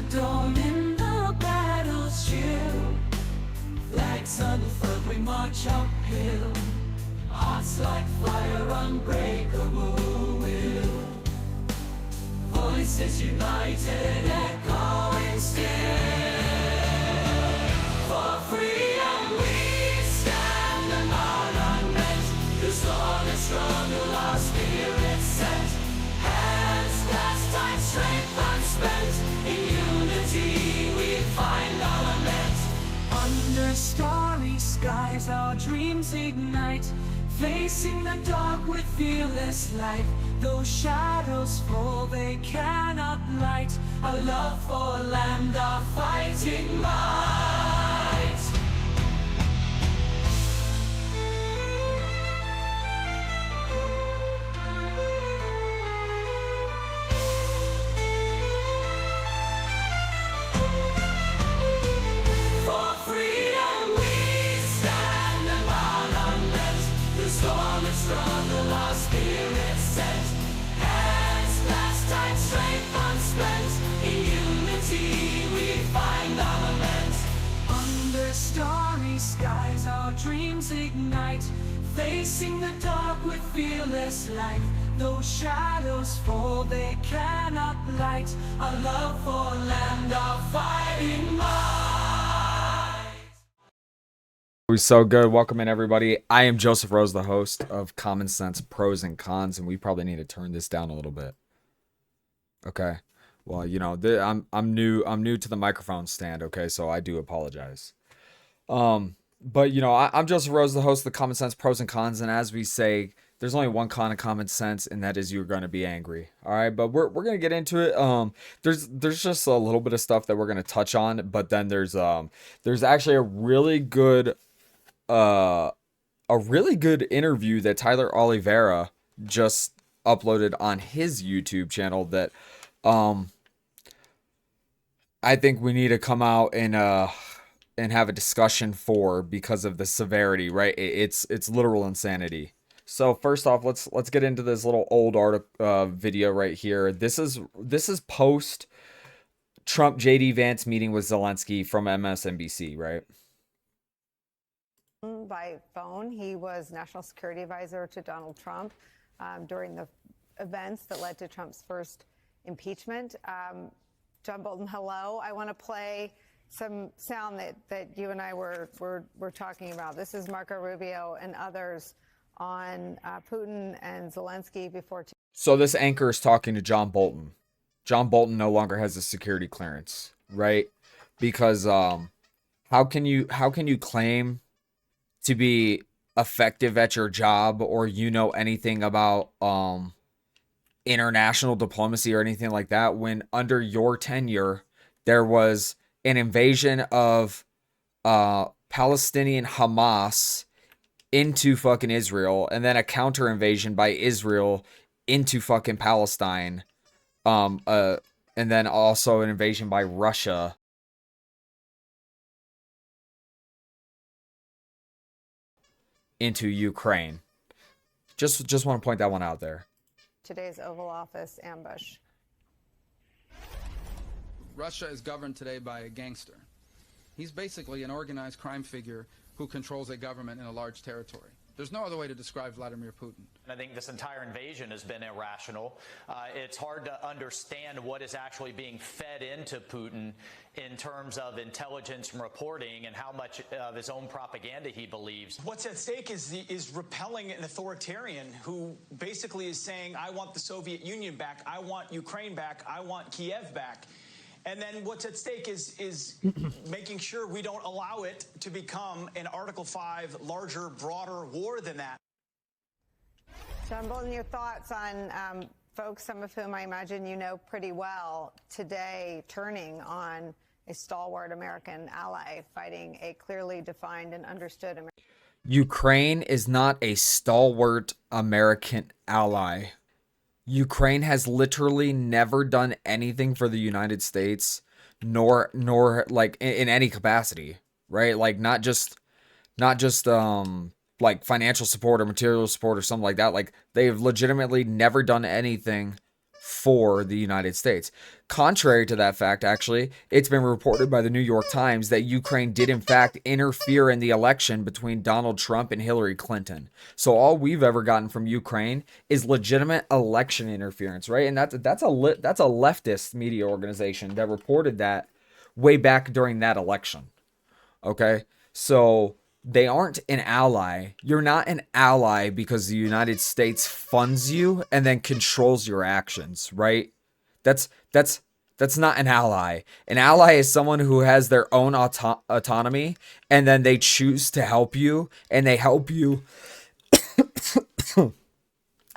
the dawn in the battle's chill. Flags unfurled, we march uphill. Hearts like fire, unbreakable will. Voices united, echoing still. For freedom we stand, and our unmet. This long and struggle, our spirits set. Hands clasped, time, strength unspent. In unity we find our lament. Under starry skies our dreams ignite. Facing the dark with fearless light. Though shadows fall, they cannot light a love for land, our fighting might. For freedom we stand, and our unmet. The storm and struggle, our spirits set. Hands clasped, tight, strength unspent. In unity we find our lament. Under starry skies our dreams ignite. Facing the dark with fearless light. Though shadows fall, they cannot light our love for land, our fighting might. We're so good. Welcome in, everybody. I am Joseph Rose, the host of Common Sense Pros and Cons, and we probably need to turn this down a little bit. Okay. Well, you know, I'm new to the microphone stand. Okay, so I do apologize. But you know, I'm Joseph Rose, the host of the Common Sense Pros and Cons, and as we say, there's only one con of common sense, and that is you're going to be angry. All right, but we're gonna get into it. There's just a little bit of stuff that we're gonna touch on, but then there's actually a really good interview that Tyler Oliveira just uploaded on his YouTube channel that I think we need to come out and have a discussion for, because of the severity, right? It's literal insanity. So first off, let's get into this little old video right here. This is post Trump JD Vance meeting with Zelensky from MSNBC, right? By phone. He was national security advisor to Donald Trump during the events that led to Trump's first impeachment. John Bolton, hello. I want to play some sound that you and I were talking about. This is Marco Rubio and others on Putin and Zelensky before. So this anchor is talking to John Bolton. John Bolton no longer has a security clearance, right? Because how can you claim to be effective at your job, or you know anything about international diplomacy or anything like that, when under your tenure there was an invasion of Palestinian Hamas into fucking Israel, and then a counter invasion by Israel into fucking Palestine, and then also an invasion by Russia into Ukraine. Just want to point that one out there. Today's Oval Office ambush. Russia is governed today by a gangster. He's basically an organized crime figure who controls a government in a large territory. There's no other way to describe Vladimir Putin. I think this entire invasion has been irrational. It's hard to understand what is actually being fed into Putin in terms of intelligence and reporting, and how much of his own propaganda he believes. What's at stake is repelling an authoritarian who basically is saying, I want the Soviet Union back, I want Ukraine back, I want Kiev back. And then what's at stake is making sure we don't allow it to become an Article 5 larger, broader war than that. John Bolton, your thoughts on folks, some of whom I imagine you know pretty well, today turning on a stalwart American ally fighting a clearly defined and understood American. Ukraine is not a stalwart American ally. Ukraine has literally never done anything for the United States, nor like in any capacity, right? Like not just like financial support or material support or something like that. Like they've legitimately never done anything for the United States. Contrary to that fact, actually, it's been reported by the New York Times that Ukraine did in fact interfere in the election between Donald Trump and Hillary Clinton. So all we've ever gotten from Ukraine is legitimate election interference, right? And that's a leftist media organization that reported that way back during that election. Okay? So they aren't an ally. You're not an ally because the United States funds you and then controls your actions, right? That's not an ally. An ally is someone who has their own autonomy and then they choose to help you and they help you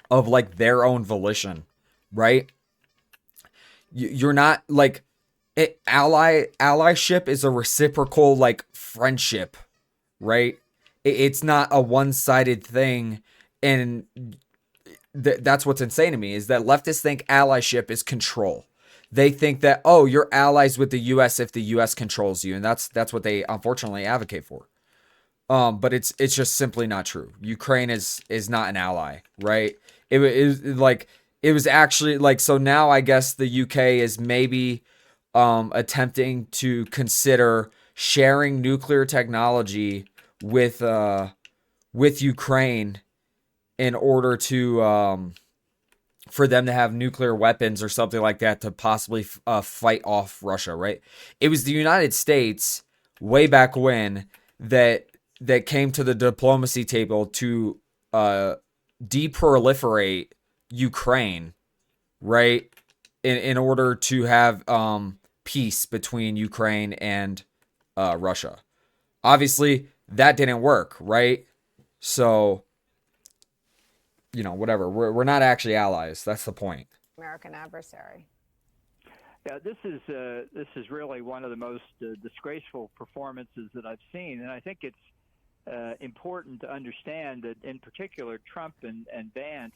of like their own volition, right? You're not like allyship is a reciprocal like friendship, right? It's not a one-sided thing, and that's what's insane to me is that leftists think allyship is control. They think that, oh, you're allies with the U.S. if the U.S. controls you, and that's what they unfortunately advocate for. But it's just simply not true. Ukraine is not an ally, right? It was actually like, so now I guess the UK is maybe attempting to consider sharing nuclear technology with Ukraine in order to for them to have nuclear weapons or something like that to possibly fight off Russia, right? It was the United States way back when that came to the diplomacy table to deproliferate Ukraine, right? In order to have peace between Ukraine and Russia. Obviously, that didn't work, right? So, you know, whatever. We're not actually allies. That's the point. American adversary. Yeah, this is really one of the most disgraceful performances that I've seen, and I think it's important to understand that, in particular, Trump and Vance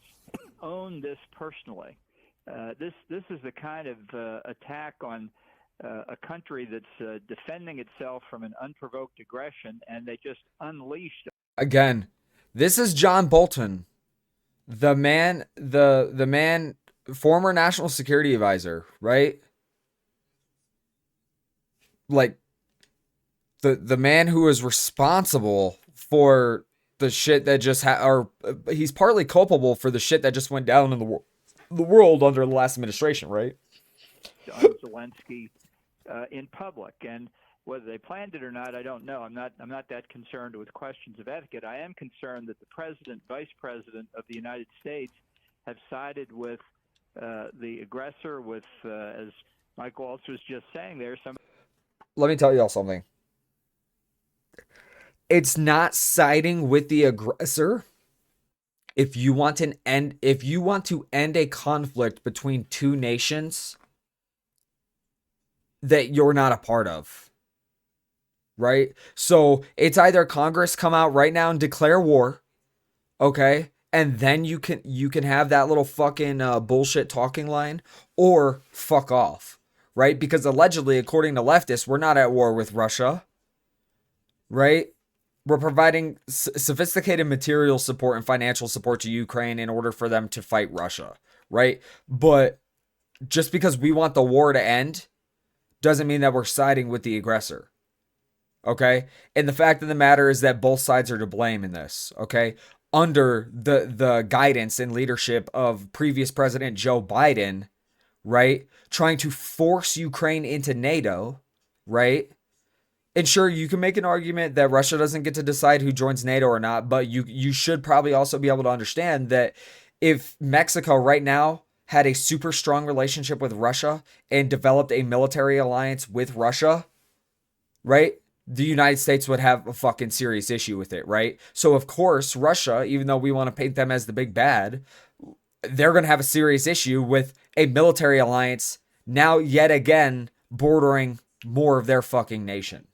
own this personally. This is the kind of attack on a country that's defending itself from an unprovoked aggression, and they just unleashed. Again, this is John Bolton, the man, former national security advisor, right? Like the man who is responsible for the shit that just or he's partly culpable for the shit that just went down in the world under the last administration, right? Zelensky in public, and whether they planned it or not, I don't know. I'm not that concerned with questions of etiquette. I am concerned that the president, vice president of the United States have sided with the aggressor, with as Michael Waltz was just saying there. Let me tell y'all something. It's not siding with the aggressor if you want to end a conflict between two nations that you're not a part of. Right? So it's either Congress come out right now and declare war, okay? And then you can have that little fucking bullshit talking line, or fuck off, right? Because allegedly, according to leftists, we're not at war with Russia, right? We're providing sophisticated material support and financial support to Ukraine in order for them to fight Russia, right? But just because we want the war to end doesn't mean that we're siding with the aggressor. Okay? And the fact of the matter is that both sides are to blame in this, okay? Under the guidance and leadership of previous President Joe Biden, right? Trying to force Ukraine into NATO, right? And sure, you can make an argument that Russia doesn't get to decide who joins NATO or not, but you should probably also be able to understand that if Mexico right now had a super strong relationship with Russia and developed a military alliance with Russia, right? The United States would have a fucking serious issue with it, right? So of course, Russia, even though we want to paint them as the big bad, they're going to have a serious issue with a military alliance now yet again bordering more of their fucking nation.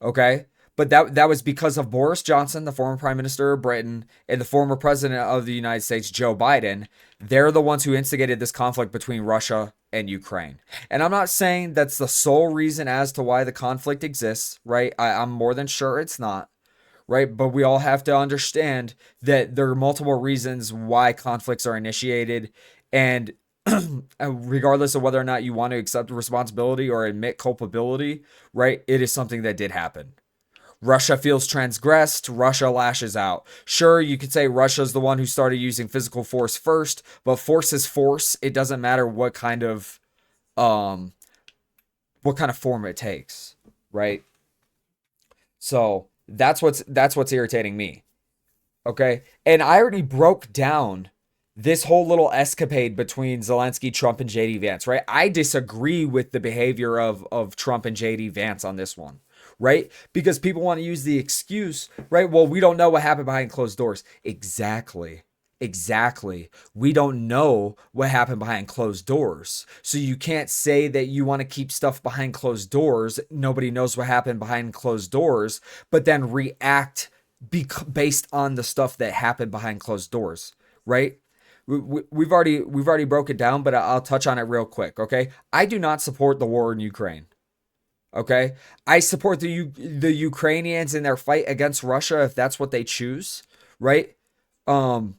Okay? But that was because of Boris Johnson, the former Prime Minister of Britain, and the former President of the United States, Joe Biden. They're the ones who instigated this conflict between Russia and Ukraine. And I'm not saying that's the sole reason as to why the conflict exists, right? I'm more than sure it's not, right? But we all have to understand that there are multiple reasons why conflicts are initiated. And regardless of whether or not you want to accept responsibility or admit culpability, right? It is something that did happen. Russia feels transgressed. Russia lashes out. Sure, you could say Russia's the one who started using physical force first, but force is force. It doesn't matter what kind of form it takes, right? So that's what's irritating me. Okay? And I already broke down this whole little escapade between Zelensky, Trump, and JD Vance, right? I disagree with the behavior of Trump and JD Vance on this one, right? Because people want to use the excuse, right? Well, we don't know what happened behind closed doors. Exactly. We don't know what happened behind closed doors. So you can't say that you want to keep stuff behind closed doors. Nobody knows what happened behind closed doors, but then react based on the stuff that happened behind closed doors, right? We've already broke it down, but I'll touch on it real quick. Okay, I do not support the war in Ukraine. Okay, I support the Ukrainians in their fight against Russia if that's what they choose, right? But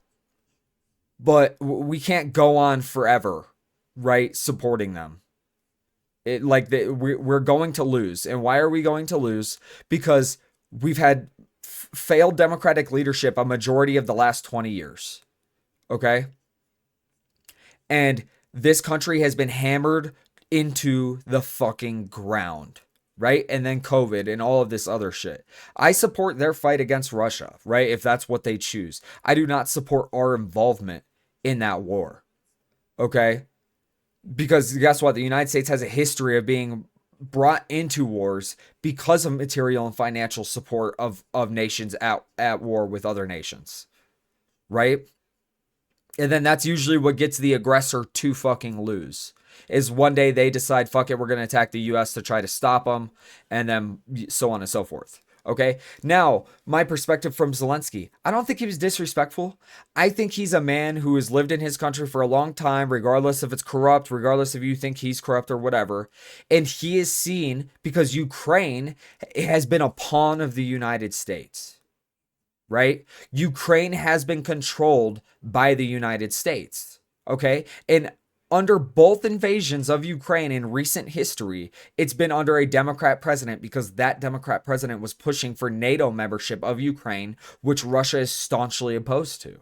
we can't go on forever, right? Supporting them. We're going to lose, and why are we going to lose? Because we've had failed democratic leadership a majority of the last 20 years. Okay. And this country has been hammered into the fucking ground, right? And then COVID and all of this other shit. I support their fight against Russia, right? If that's what they choose. I do not support our involvement in that war. Okay. Because guess what? The United States has a history of being brought into wars because of material and financial support of nations at war with other nations. Right? And then that's usually what gets the aggressor to fucking lose. Is one day they decide, fuck it, we're going to attack the US to try to stop them, and then so on and so forth. Okay? Now, my perspective from Zelensky. I don't think he was disrespectful. I think he's a man who has lived in his country for a long time, regardless if it's corrupt, regardless if you think he's corrupt or whatever. And he is seen, because Ukraine has been a pawn of the United States. Right? Ukraine has been controlled by the United States. Okay? And under both invasions of Ukraine in recent history, it's been under a Democrat president, because that Democrat president was pushing for NATO membership of Ukraine, which Russia is staunchly opposed to.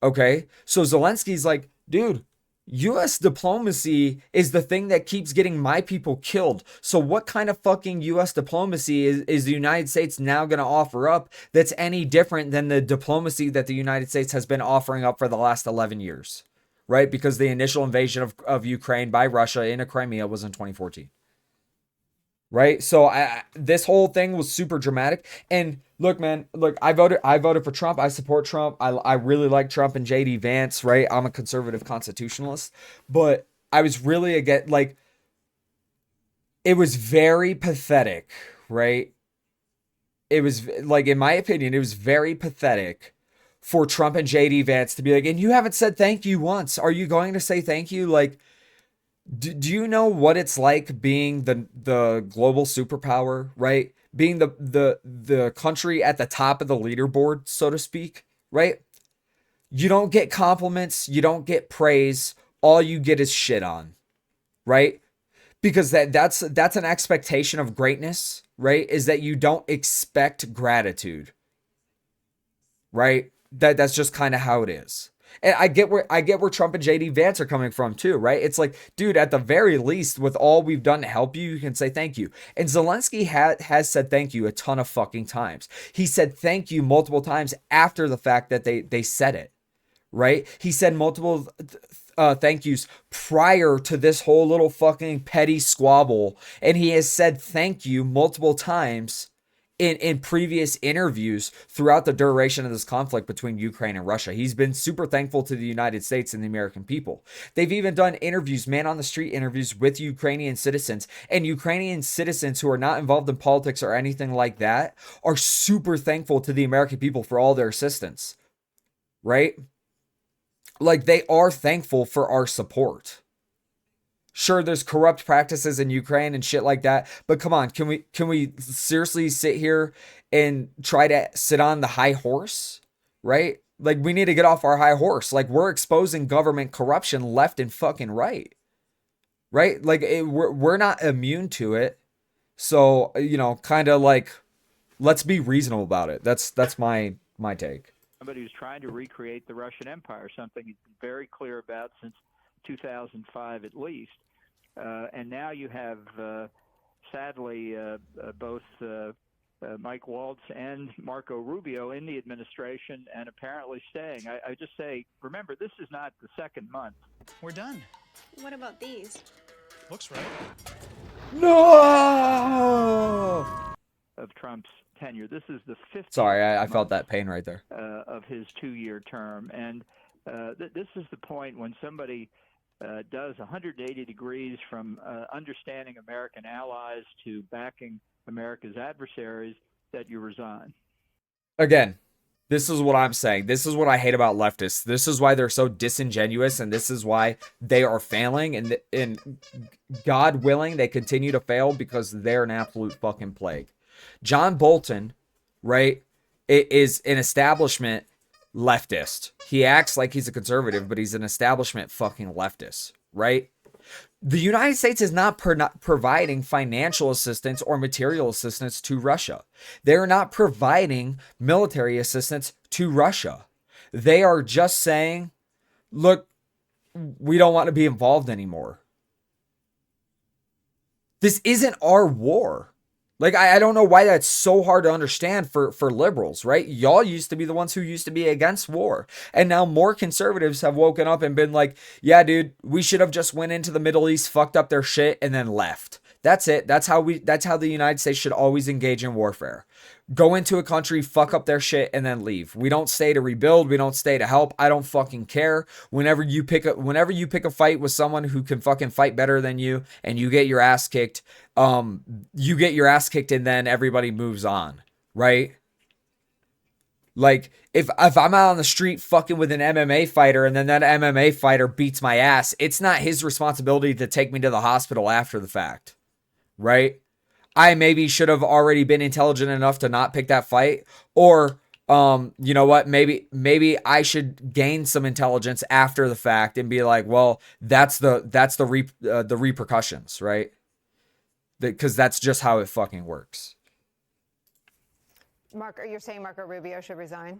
Okay? So Zelensky's like, dude, U.S. diplomacy is the thing that keeps getting my people killed. So what kind of fucking U.S. diplomacy is the United States now going to offer up that's any different than the diplomacy that the United States has been offering up for the last 11 years? Right? Because the initial invasion of Ukraine by Russia into Crimea was in 2014. Right? So this whole thing was super dramatic. And look, man, look, I voted for Trump. I support Trump. I really like Trump and JD Vance, right? I'm a conservative constitutionalist. But I was really it was very pathetic, right? It was like, in my opinion, it was very pathetic for Trump and JD Vance to be like, and you haven't said thank you once. Are you going to say thank you? Like, do you know what it's like being the global superpower, right? Being the country at the top of the leaderboard, so to speak, right? You don't get compliments, you don't get praise, all you get is shit on, right? Because that's an expectation of greatness, right? Is that you don't expect gratitude, right? That's just kind of how it is. And I get where Trump and JD Vance are coming from too, right? It's like, dude, at the very least, with all we've done to help you, you can say thank you. And Zelensky has said thank you a ton of fucking times. He said thank you multiple times after the fact that they said it, right? He said multiple thank yous prior to this whole little fucking petty squabble, and he has said thank you multiple times in previous interviews throughout the duration of this conflict between Ukraine and Russia. He's been super thankful to the United States and the American people. They've even done interviews, man on the street interviews with Ukrainian citizens, and Ukrainian citizens who are not involved in politics or anything like that are super thankful to the American people for all their assistance, right? Like, they are thankful for our support. Sure, there's corrupt practices in Ukraine and shit like that, but come on, can we seriously sit here and try to sit on the high horse, right? Like, we need to get off our high horse. Like, we're exposing government corruption left and fucking right. Right? Like, we're not immune to it. So, kind of like, let's be reasonable about it. That's my take. Somebody who's trying to recreate the Russian Empire, something he's been very clear about since 2005 at least. And now you have, sadly, both Mike Waltz and Marco Rubio in the administration and apparently staying. I just say, remember, this is not the second month. We're done. What about these? Looks right. No! Of Trump's tenure. This is the 50th. Sorry, I felt that pain right there. Of his 2-year term. And this is the point when somebody does 180 degrees from understanding American allies to backing America's adversaries, that you resign. Again, this is what I'm saying. This is what I hate about leftists. This is why they're so disingenuous, and this is why they are failing. And God willing, they continue to fail because they're an absolute fucking plague. John Bolton, right, is an establishment leftist. He acts like he's a conservative, but he's an establishment fucking leftist, right? The United States is not providing financial assistance or material assistance to Russia. They're not providing military assistance to Russia. They are just saying, look, we don't want to be involved anymore. This isn't our war. Like, I don't know why that's so hard to understand for liberals, right? Y'all used to be the ones who used to be against war. And now more conservatives have woken up and been like, yeah, dude, we should have just went into the Middle East, fucked up their shit, and then left. That's it. That's how the United States should always engage in warfare. Go into a country, fuck up their shit, and then leave. We don't stay to rebuild. We don't stay to help. I don't fucking care. Whenever you pick a fight with someone who can fucking fight better than you, and you get your ass kicked, and then everybody moves on, right? Like, if I'm out on the street fucking with an MMA fighter, and then that MMA fighter beats my ass, it's not his responsibility to take me to the hospital after the fact, right? I maybe should have already been intelligent enough to not pick that fight, or you know what? Maybe I should gain some intelligence after the fact and be like, well, that's the repercussions, right? Because that's just how it fucking works. Mark, are you saying Marco Rubio should resign?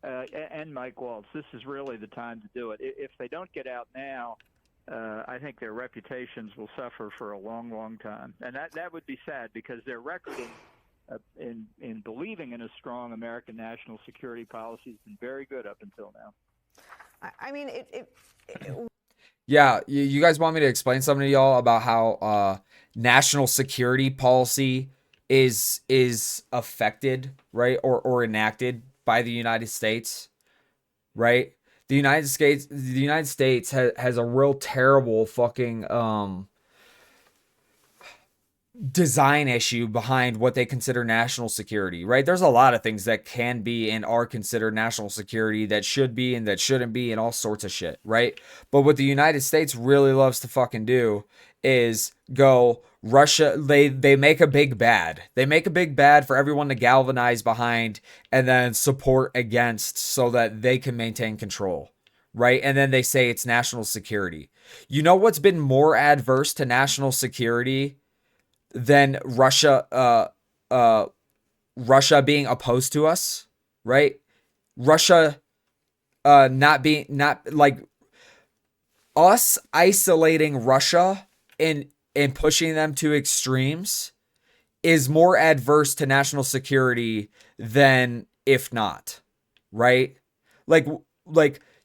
And Mike Waltz, this is really the time to do it. If they don't get out now, I think their reputations will suffer for a long, long time. And that would be sad, because their record in believing in a strong American national security policy has been very good up until now. I mean, Yeah, you guys want me to explain something to y'all about how national security policy is affected, right, or enacted by the United States, right? The United States has a real terrible fucking design issue behind what they consider national security, right? There's a lot of things that can be and are considered national security that should be and that shouldn't be and all sorts of shit, right? But what the United States really loves to fucking do is go, Russia, they make a big bad. They make a big bad for everyone to galvanize behind and then support against so that they can maintain control, right? And then they say it's national security. You know what's been more adverse to national security than Russia being opposed to us, right? Russia not like us isolating Russia and pushing them to extremes is more adverse to national security than if not, right? Like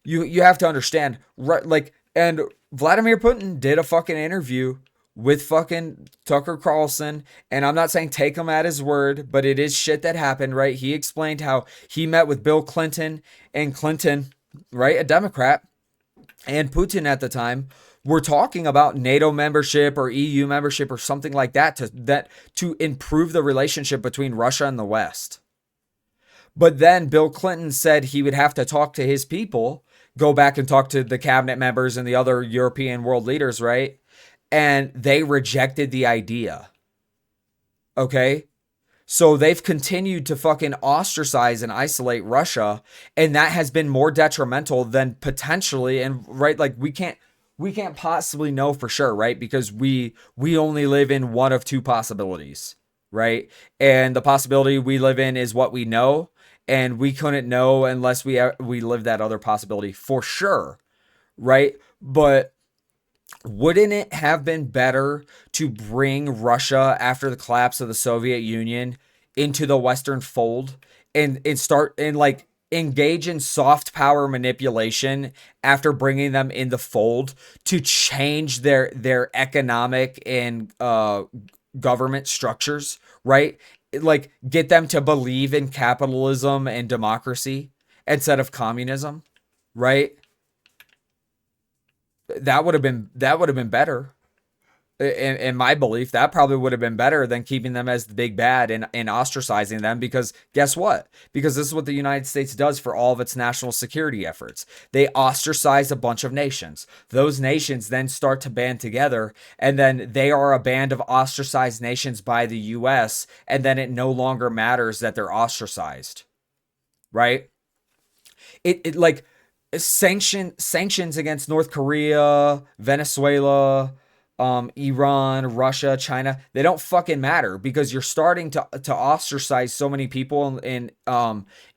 you have to understand, like, and Vladimir Putin did a fucking interview with fucking Tucker Carlson, and I'm not saying take him at his word, but it is shit that happened, right? He explained how he met with Bill Clinton, and Clinton, right, a Democrat, and Putin at the time were talking about NATO membership or EU membership or something like that to improve the relationship between Russia and the West. But then Bill Clinton said he would have to talk to his people, go back and talk to the cabinet members and the other European world leaders, right? And they rejected the idea. Okay? So they've continued to fucking ostracize and isolate Russia, and that has been more detrimental than potentially, and right, like we can't possibly know for sure, right? Because we only live in one of two possibilities, right? And the possibility we live in is what we know, and we couldn't know unless we live that other possibility for sure, right? But wouldn't it have been better to bring Russia after the collapse of the Soviet Union into the Western fold and start and like engage in soft power manipulation after bringing them in the fold to change their economic and government structures, right? Like get them to believe in capitalism and democracy instead of communism, right? That would have been better. In my belief, that probably would have been better than keeping them as the big bad and ostracizing them, because guess what? Because this is what the United States does for all of its national security efforts. They ostracize a bunch of nations. Those nations then start to band together, and then they are a band of ostracized nations by the US, and then it no longer matters that they're ostracized. Right? It like sanctions against North Korea, Venezuela, Iran, Russia, China, they don't fucking matter, because you're starting to ostracize so many people and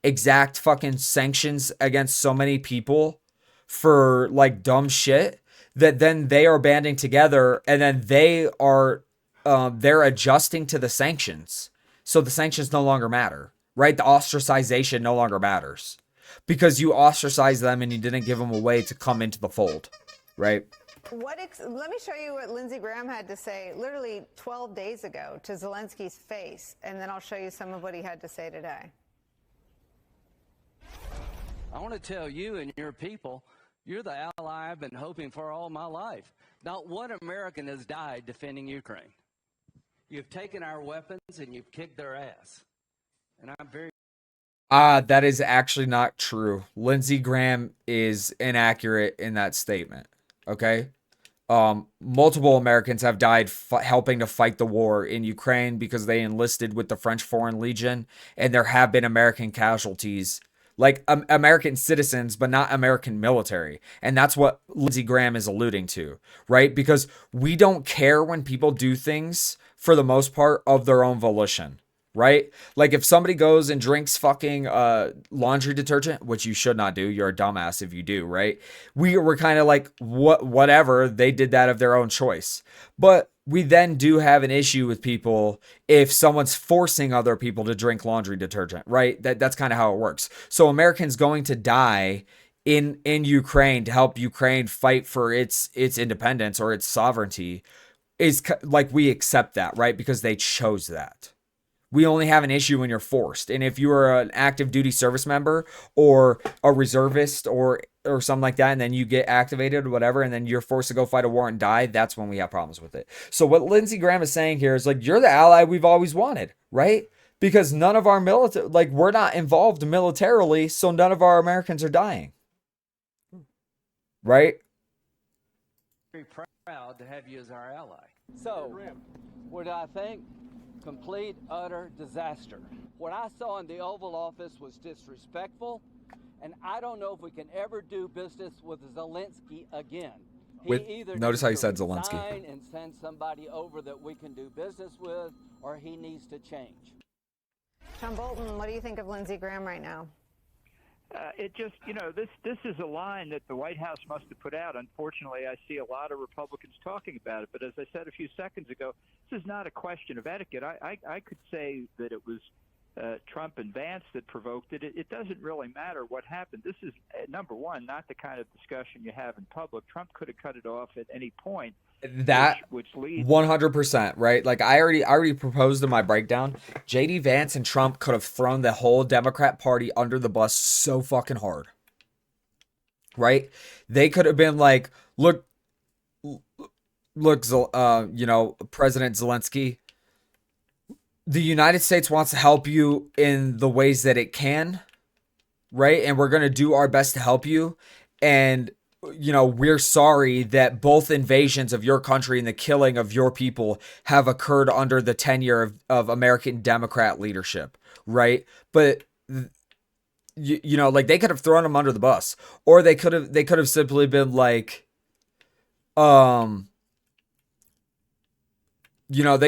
exact fucking sanctions against so many people for like dumb shit, that then they are banding together, and then they're adjusting to the sanctions. So the sanctions no longer matter, right? The ostracization no longer matters, because you ostracized them and you didn't give them a way to come into the fold, right? Let me show you what Lindsey Graham had to say literally 12 days ago to Zelensky's face, and then I'll show you some of what he had to say today. I want to tell you and your people, you're the ally I've been hoping for all my life. Not one American has died defending Ukraine. You've taken our weapons and you've kicked their ass. And I'm very... That is actually not true. Lindsey Graham is inaccurate in that statement. Okay? Multiple Americans have died helping to fight the war in Ukraine because they enlisted with the French Foreign Legion, and there have been American casualties, like American citizens, but not American military. And that's what Lindsey Graham is alluding to, right? Because we don't care when people do things, for the most part, of their own volition. Right? Like if somebody goes and drinks fucking laundry detergent, which you should not do, you're a dumbass if you do, right? We were kind of like, whatever, they did that of their own choice. But we then do have an issue with people if someone's forcing other people to drink laundry detergent, right? That's kind of how it works. So Americans going to die in Ukraine to help Ukraine fight for its independence or its sovereignty is like, we accept that, right? Because they chose that. We only have an issue when you're forced. And if you are an active duty service member or a reservist or something like that, and then you get activated or whatever, and then you're forced to go fight a war and die, that's when we have problems with it. So what Lindsey Graham is saying here is like, you're the ally we've always wanted, right? Because none of our military, like, we're not involved militarily, so none of our Americans are dying. Right? very proud to have you as our ally. So, what did I think? Complete, utter disaster. What I saw in the Oval Office was disrespectful, and I don't know if we can ever do business with Zelensky again. Notice how he said Zelensky. And send somebody over that we can do business with, or he needs to change. John Bolton, what do you think of Lindsey Graham right now? It just, this is a line that the White House must have put out. Unfortunately, I see a lot of Republicans talking about it. But as I said a few seconds ago, this is not a question of etiquette. I could say that it was Trump and Vance that provoked it. It doesn't really matter what happened. This is, number one, not the kind of discussion you have in public. Trump could have cut it off at any point. That which leads 100%, right? Like I already proposed in my breakdown. JD Vance and Trump could have thrown the whole Democrat Party under the bus so fucking hard. Right? They could have been like, look, President Zelensky, the United States wants to help you in the ways that it can, right? And we're going to do our best to help you. And we're sorry that both invasions of your country and the killing of your people have occurred under the tenure of American Democrat leadership, right? But like they could have thrown him under the bus, or they could have simply been like, they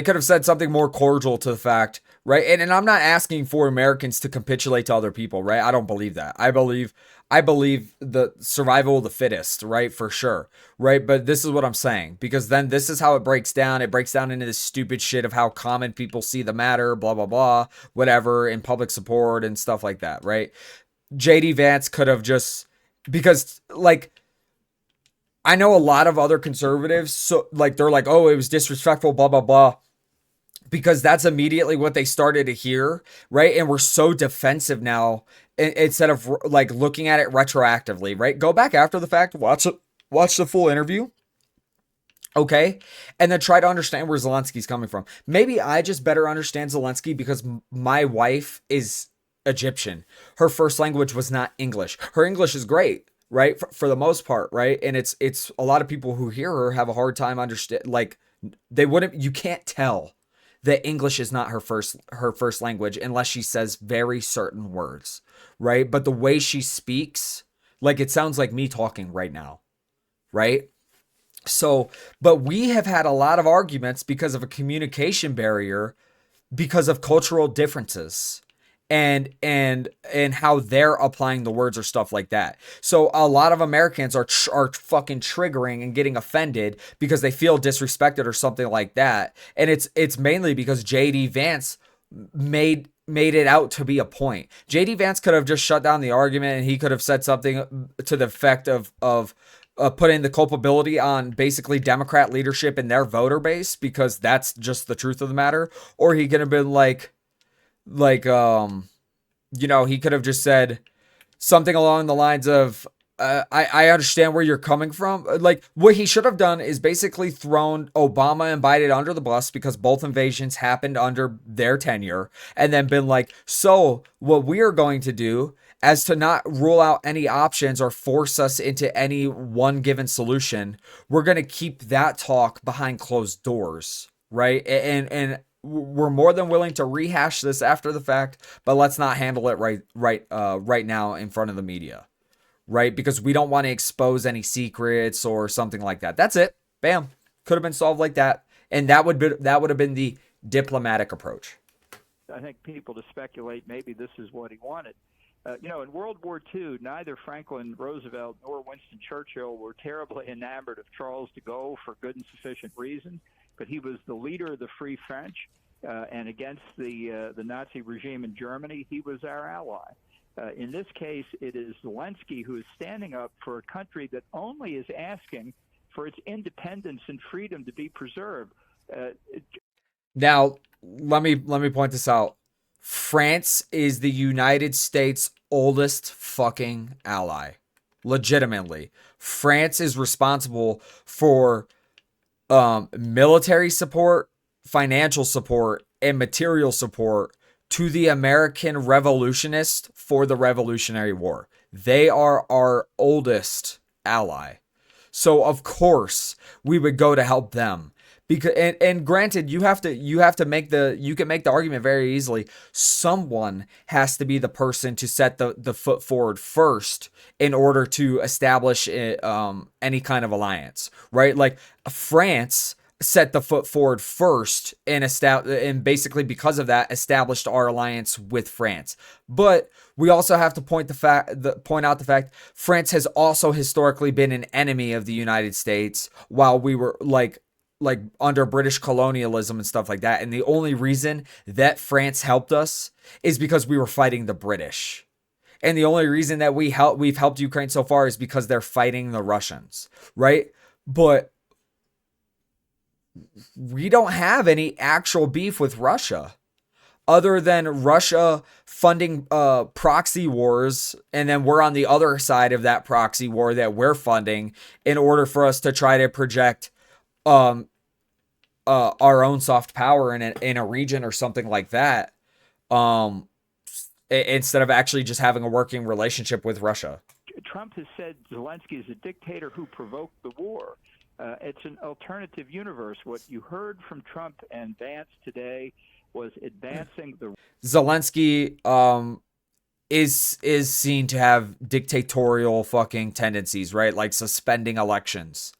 could have said something more cordial to the fact, right? And I'm not asking for Americans to capitulate to other people, right? I don't believe that. I believe the survival of the fittest, right? For sure, right? But this is what I'm saying, because then this is how it breaks down. It breaks down into this stupid shit of how common people see the matter, blah, blah, blah, whatever, in public support and stuff like that, right? JD Vance could have just, because like, I know a lot of other conservatives, so like they're like, oh, it was disrespectful, blah, blah, blah, because that's immediately what they started to hear, right? And we're so defensive now, instead of like looking at it retroactively, right? Go back after the fact, watch the full interview, okay? And then try to understand where Zelensky's coming from. Maybe I just better understand Zelensky because my wife is Egyptian. Her first language was not English. Her English is great, right? For the most part, right? And it's a lot of people who hear her have a hard time understand, like you can't tell that English is not her first language unless she says very certain words, right? But the way she speaks, like it sounds like me talking right now, right? So, but we have had a lot of arguments because of a communication barrier, because of cultural differences and how they're applying the words or stuff like that. So a lot of Americans are fucking triggering and getting offended because they feel disrespected or something like that. And it's mainly because JD Vance made it out to be a point. JD Vance could have just shut down the argument, and he could have said something to the effect of putting the culpability on basically Democrat leadership and their voter base, because that's just the truth of the matter. Or he could have been like, he could have just said something along the lines of, I understand where you're coming from. Like, what he should have done is basically thrown Obama and Biden under the bus, because both invasions happened under their tenure, and then been like, so what we are going to do, as to not rule out any options or force us into any one given solution, we're going to keep that talk behind closed doors, right? And we're more than willing to rehash this after the fact, but let's not handle it right now in front of the media, right? Because we don't want to expose any secrets or something like that. That's it. Bam. Could have been solved like that, and that would have been the diplomatic approach. I think people to speculate maybe this is what he wanted. In World War II, neither Franklin Roosevelt nor Winston Churchill were terribly enamored of Charles de Gaulle for good and sufficient reason, but he was the leader of the Free French, and against the Nazi regime in Germany, he was our ally. In this case, it is Zelensky who is standing up for a country that only is asking for its independence and freedom to be preserved. Now, let me point this out. France is the United States' oldest fucking ally. Legitimately. France is responsible for military support, financial support, and material support to the American revolutionists for the Revolutionary War. They are our oldest ally. So of course we would go to help them. Because and granted, you can make the argument very easily. Someone has to be the person to set the foot forward first in order to establish any kind of alliance, right? Like France set the foot forward first and basically because of that established our alliance with France. But we also have to point out the fact France has also historically been an enemy of the United States while we were like under British colonialism and stuff like that. And the only reason that France helped us is because we were fighting the British. And the only reason that we've helped Ukraine so far is because they're fighting the Russians, right? But we don't have any actual beef with Russia other than Russia funding proxy wars, and then we're on the other side of that proxy war that we're funding in order for us to try to project our own soft power in a region or something like that, instead of actually just having a working relationship with Russia. Trump has said Zelensky is a dictator who provoked the war. It's an alternative universe. What you heard from Trump and Vance today was advancing the Zelensky is seen to have dictatorial fucking tendencies, right? Like suspending elections.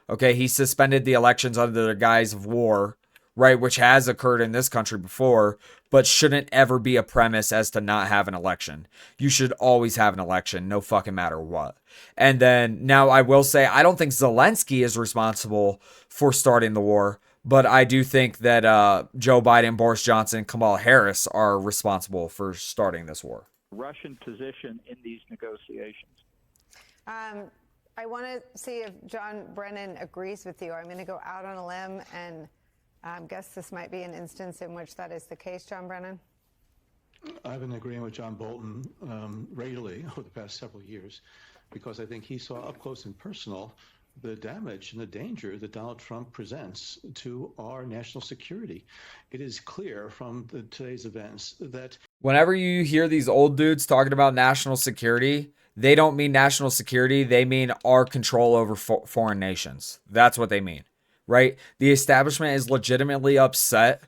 Okay, he suspended the elections under the guise of war, right, which has occurred in this country before, but shouldn't ever be a premise as to not have an election. You should always have an election, no fucking matter what. And then now I will say I don't think Zelensky is responsible for starting the war, but I do think that Joe Biden, Boris Johnson, Kamala Harris are responsible for starting this war. Russian position in these negotiations. I want to see if John Brennan agrees with you. I'm going to go out on a limb and guess this might be an instance in which that is the case, John Brennan. I've been agreeing with John Bolton regularly over the past several years because I think he saw up close and personal the damage and the danger that Donald Trump presents to our national security. It is clear from today's events that whenever you hear these old dudes talking about national security, they don't mean national security. They mean our control over foreign nations. That's what they mean, right? The establishment is legitimately upset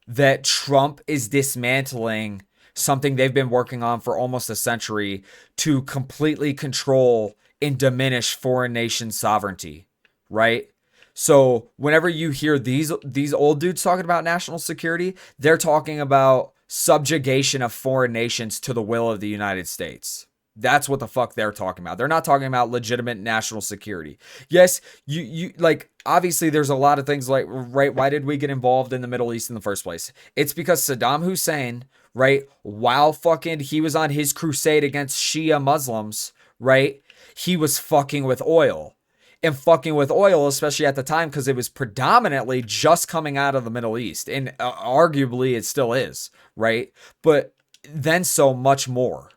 that Trump is dismantling something they've been working on for almost a century to completely control and diminish foreign nation sovereignty, right? So whenever you hear these old dudes talking about national security, they're talking about subjugation of foreign nations to the will of the United States. That's what the fuck they're talking about. They're not talking about legitimate national security. Yes, you like, obviously there's a lot of things like, right, why did we get involved in the Middle East in the first place? It's because Saddam Hussein, right, while fucking he was on his crusade against Shia Muslims, right, he was fucking with oil. And fucking with oil, especially at the time, because it was predominantly just coming out of the Middle East. And arguably it still is, right? But then so much more,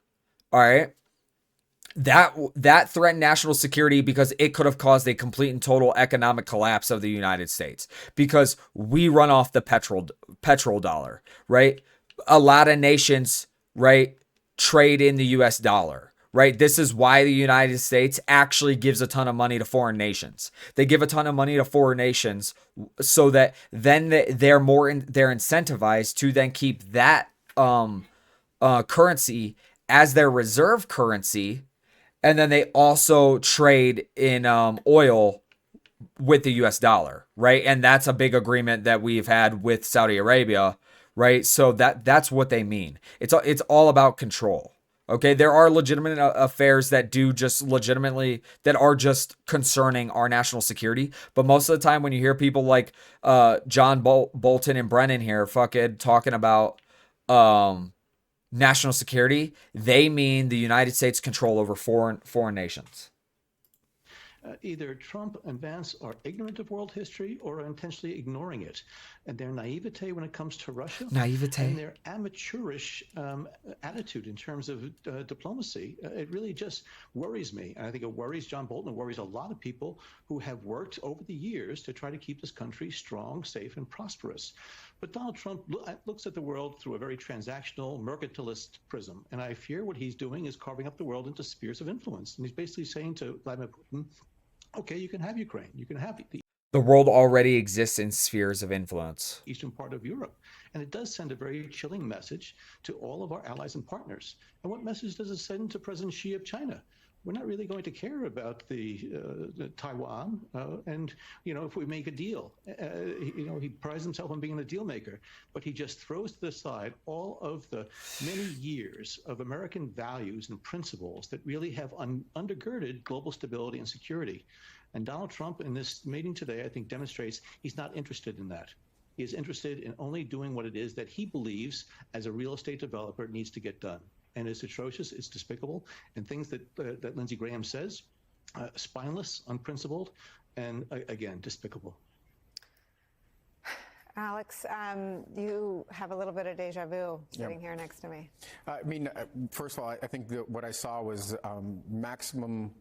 all right? That threatened national security because it could have caused a complete and total economic collapse of the United States because we run off the petrol dollar, right? A lot of nations, right, trade in the US dollar, right? This is why the United States actually gives a ton of money to foreign nations. They give a ton of money to foreign nations so that then they're incentivized to then keep that currency as their reserve currency. And then they also trade in oil with the US dollar, right? And that's a big agreement that we've had with Saudi Arabia, right? So that's what they mean. It's all about control. Okay, there are legitimate affairs that do just legitimately, that are just concerning our national security. But most of the time when you hear people like John Bolton and Brennan here fucking talking about national security, they mean the United States control over foreign nations. Either Trump and Vance are ignorant of world history or are intentionally ignoring it. And their naivete when it comes to Russia, and their amateurish attitude in terms of diplomacy, it really just worries me. And I think it worries John Bolton. It worries a lot of people who have worked over the years to try to keep this country strong, safe, and prosperous. But Donald Trump looks at the world through a very transactional, mercantilist prism. And I fear what he's doing is carving up the world into spheres of influence. And he's basically saying to Vladimir Putin, okay, you can have Ukraine. You can have the world already exists in spheres of influence. Eastern part of Europe. And it does send a very chilling message to all of our allies and partners. And what message does it send to President Xi of China? We're not really going to care about the Taiwan. And, you know, if we make a deal, he prides himself on being the deal maker, but he just throws to the side all of the many years of American values and principles that really have undergirded global stability and security. And Donald Trump in this meeting today, I think, demonstrates he's not interested in that. He is interested in only doing what it is that he believes as a real estate developer needs to get done. And it's atrocious, it's despicable, and things that Lindsey Graham says, spineless, unprincipled, and again, despicable. Alex, you have a little bit of deja vu sitting here next to me. I mean, first of all, I think that what I saw was maximum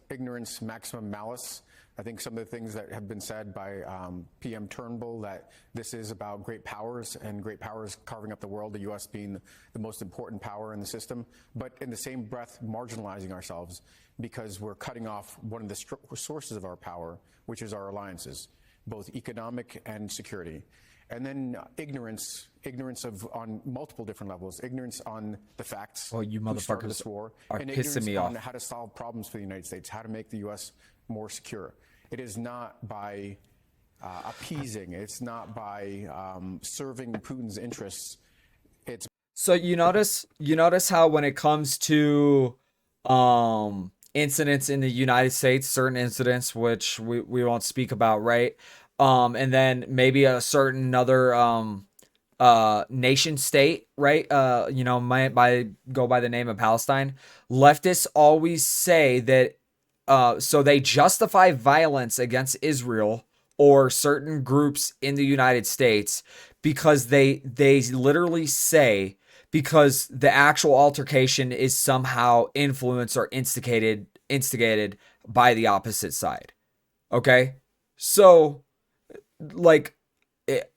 ignorance, maximum malice. I think some of the things that have been said by PM Turnbull, that this is about great powers and great powers carving up the world, the U.S. being the most important power in the system, but in the same breath marginalizing ourselves because we're cutting off one of the sources of our power, which is our alliances, both economic and security. And then ignorance of on multiple different levels, ignorance on the facts. Well, you who started motherfuckers this war, are and pissing ignorance me on off. how to solve problems for the United States, how to make the U.S. more secure. It is not by appeasing. It's not by serving Putin's interests. It's So you notice how when it comes to incidents in the United States, certain incidents which we won't speak about, right? And then maybe a certain another nation state, right? Might go by the name of Palestine. Leftists always say that so they justify violence against Israel or certain groups in the United States because they literally say because the actual altercation is somehow influenced or instigated by the opposite side. Okay? So like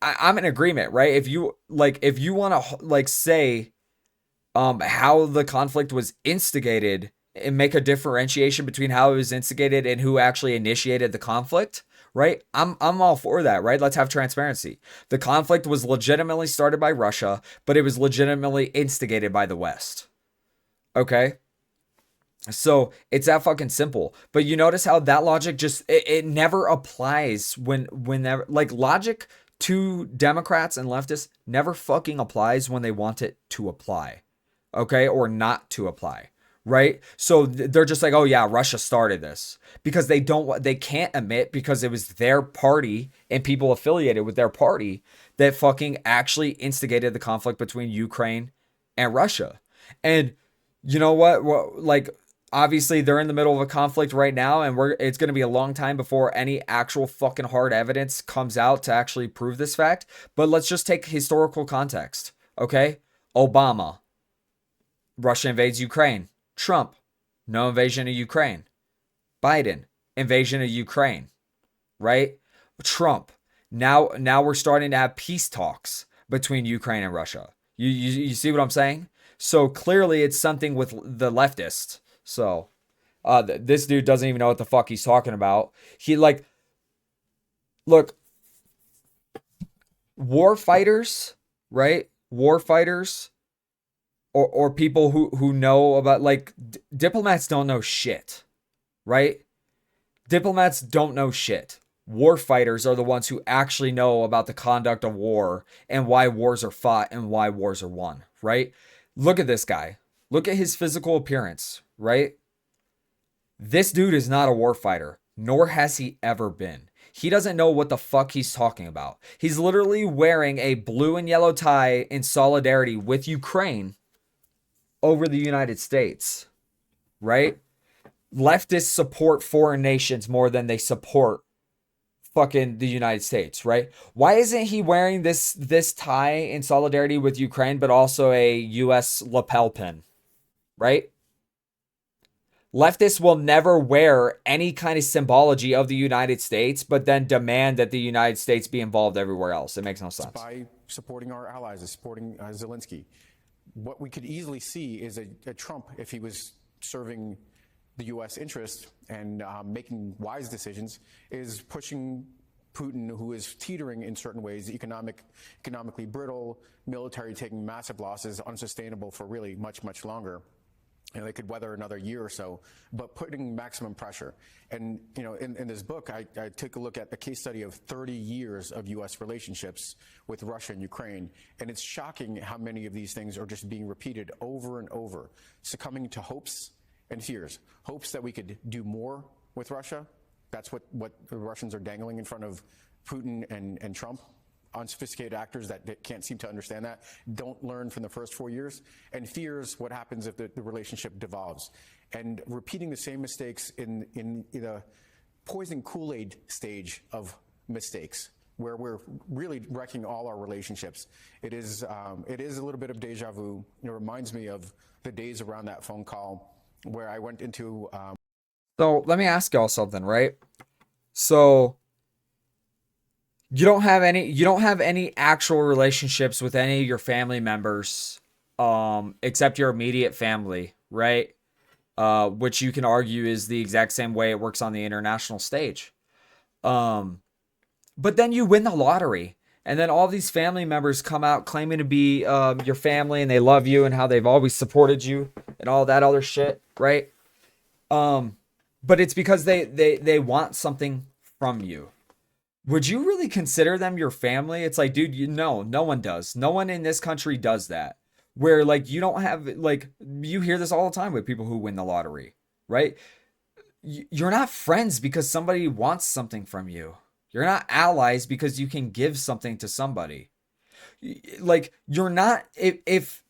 I'm in agreement, right? If you want to say how the conflict was instigated and make a differentiation between how it was instigated and who actually initiated the conflict, right? I'm all for that, right? Let's have transparency. The conflict was legitimately started by Russia, but it was legitimately instigated by the West. Okay? So it's that fucking simple. But you notice how that logic just it never applies whenever like logic to Democrats and leftists never fucking applies when they want it to apply. Okay? Or not to apply. Right? So they're just like, oh yeah, Russia started this because they can't admit because it was their party and people affiliated with their party that fucking actually instigated the conflict between Ukraine and Russia. And you know what? Like, obviously they're in the middle of a conflict right now and it's going to be a long time before any actual fucking hard evidence comes out to actually prove this fact. But let's just take historical context. Okay? Obama. Russia invades Ukraine. Trump, no invasion of Ukraine. Biden, invasion of Ukraine, right? Trump, now we're starting to have peace talks between Ukraine and Russia. You see what I'm saying? So clearly it's something with the leftists. So this dude doesn't even know what the fuck he's talking about. He look, war fighters, right? War fighters or people who know about diplomats don't know shit, right? Diplomats don't know shit. War fighters are the ones who actually know about the conduct of war and why wars are fought and why wars are won, right? Look at this guy. Look at his physical appearance, right? This dude is not a war fighter, nor has he ever been. He doesn't know what the fuck he's talking about. He's literally wearing a blue and yellow tie in solidarity with Ukraine over the United States, right? Leftists support foreign nations more than they support fucking the United States, right? Why isn't he wearing this tie in solidarity with Ukraine, but also a US lapel pin, right? Leftists will never wear any kind of symbology of the United States, but then demand that the United States be involved everywhere else. It makes no sense. By supporting our allies, supporting Zelensky. What we could easily see is a Trump, if he was serving the U.S. interest and making wise decisions, is pushing Putin, who is teetering in certain ways, economically brittle, military taking massive losses, unsustainable for really much, much longer. And they could weather another year or so, but putting maximum pressure. And, you know, in this book, I took a look at the case study of 30 years of U.S. relationships with Russia and Ukraine. And it's shocking how many of these things are just being repeated over and over, succumbing to hopes and fears. Hopes that we could do more with Russia. That's what the Russians are dangling in front of Putin and Trump. Unsophisticated actors that can't seem to understand that, don't learn from the first 4 years, and fears what happens if the relationship devolves. And repeating the same mistakes in the poison Kool-Aid stage of mistakes, where we're really wrecking all our relationships. It is a little bit of deja vu. It reminds me of the days around that phone call where I went into So let me ask y'all something, right? So you don't have any actual relationships with any of your family members, except your immediate family, right? Which you can argue is the exact same way it works on the international stage. Um, but then you win the lottery, and then all these family members come out claiming to be your family and they love you and how they've always supported you and all that other shit, right? Um, but it's because they want something from you. Would you really consider them your family? It's like, dude, no one does. No one in this country does that. Where like you don't have like you hear this all the time with people who win the lottery, right? You're not friends because somebody wants something from you. You're not allies because you can give something to somebody. Like you're not if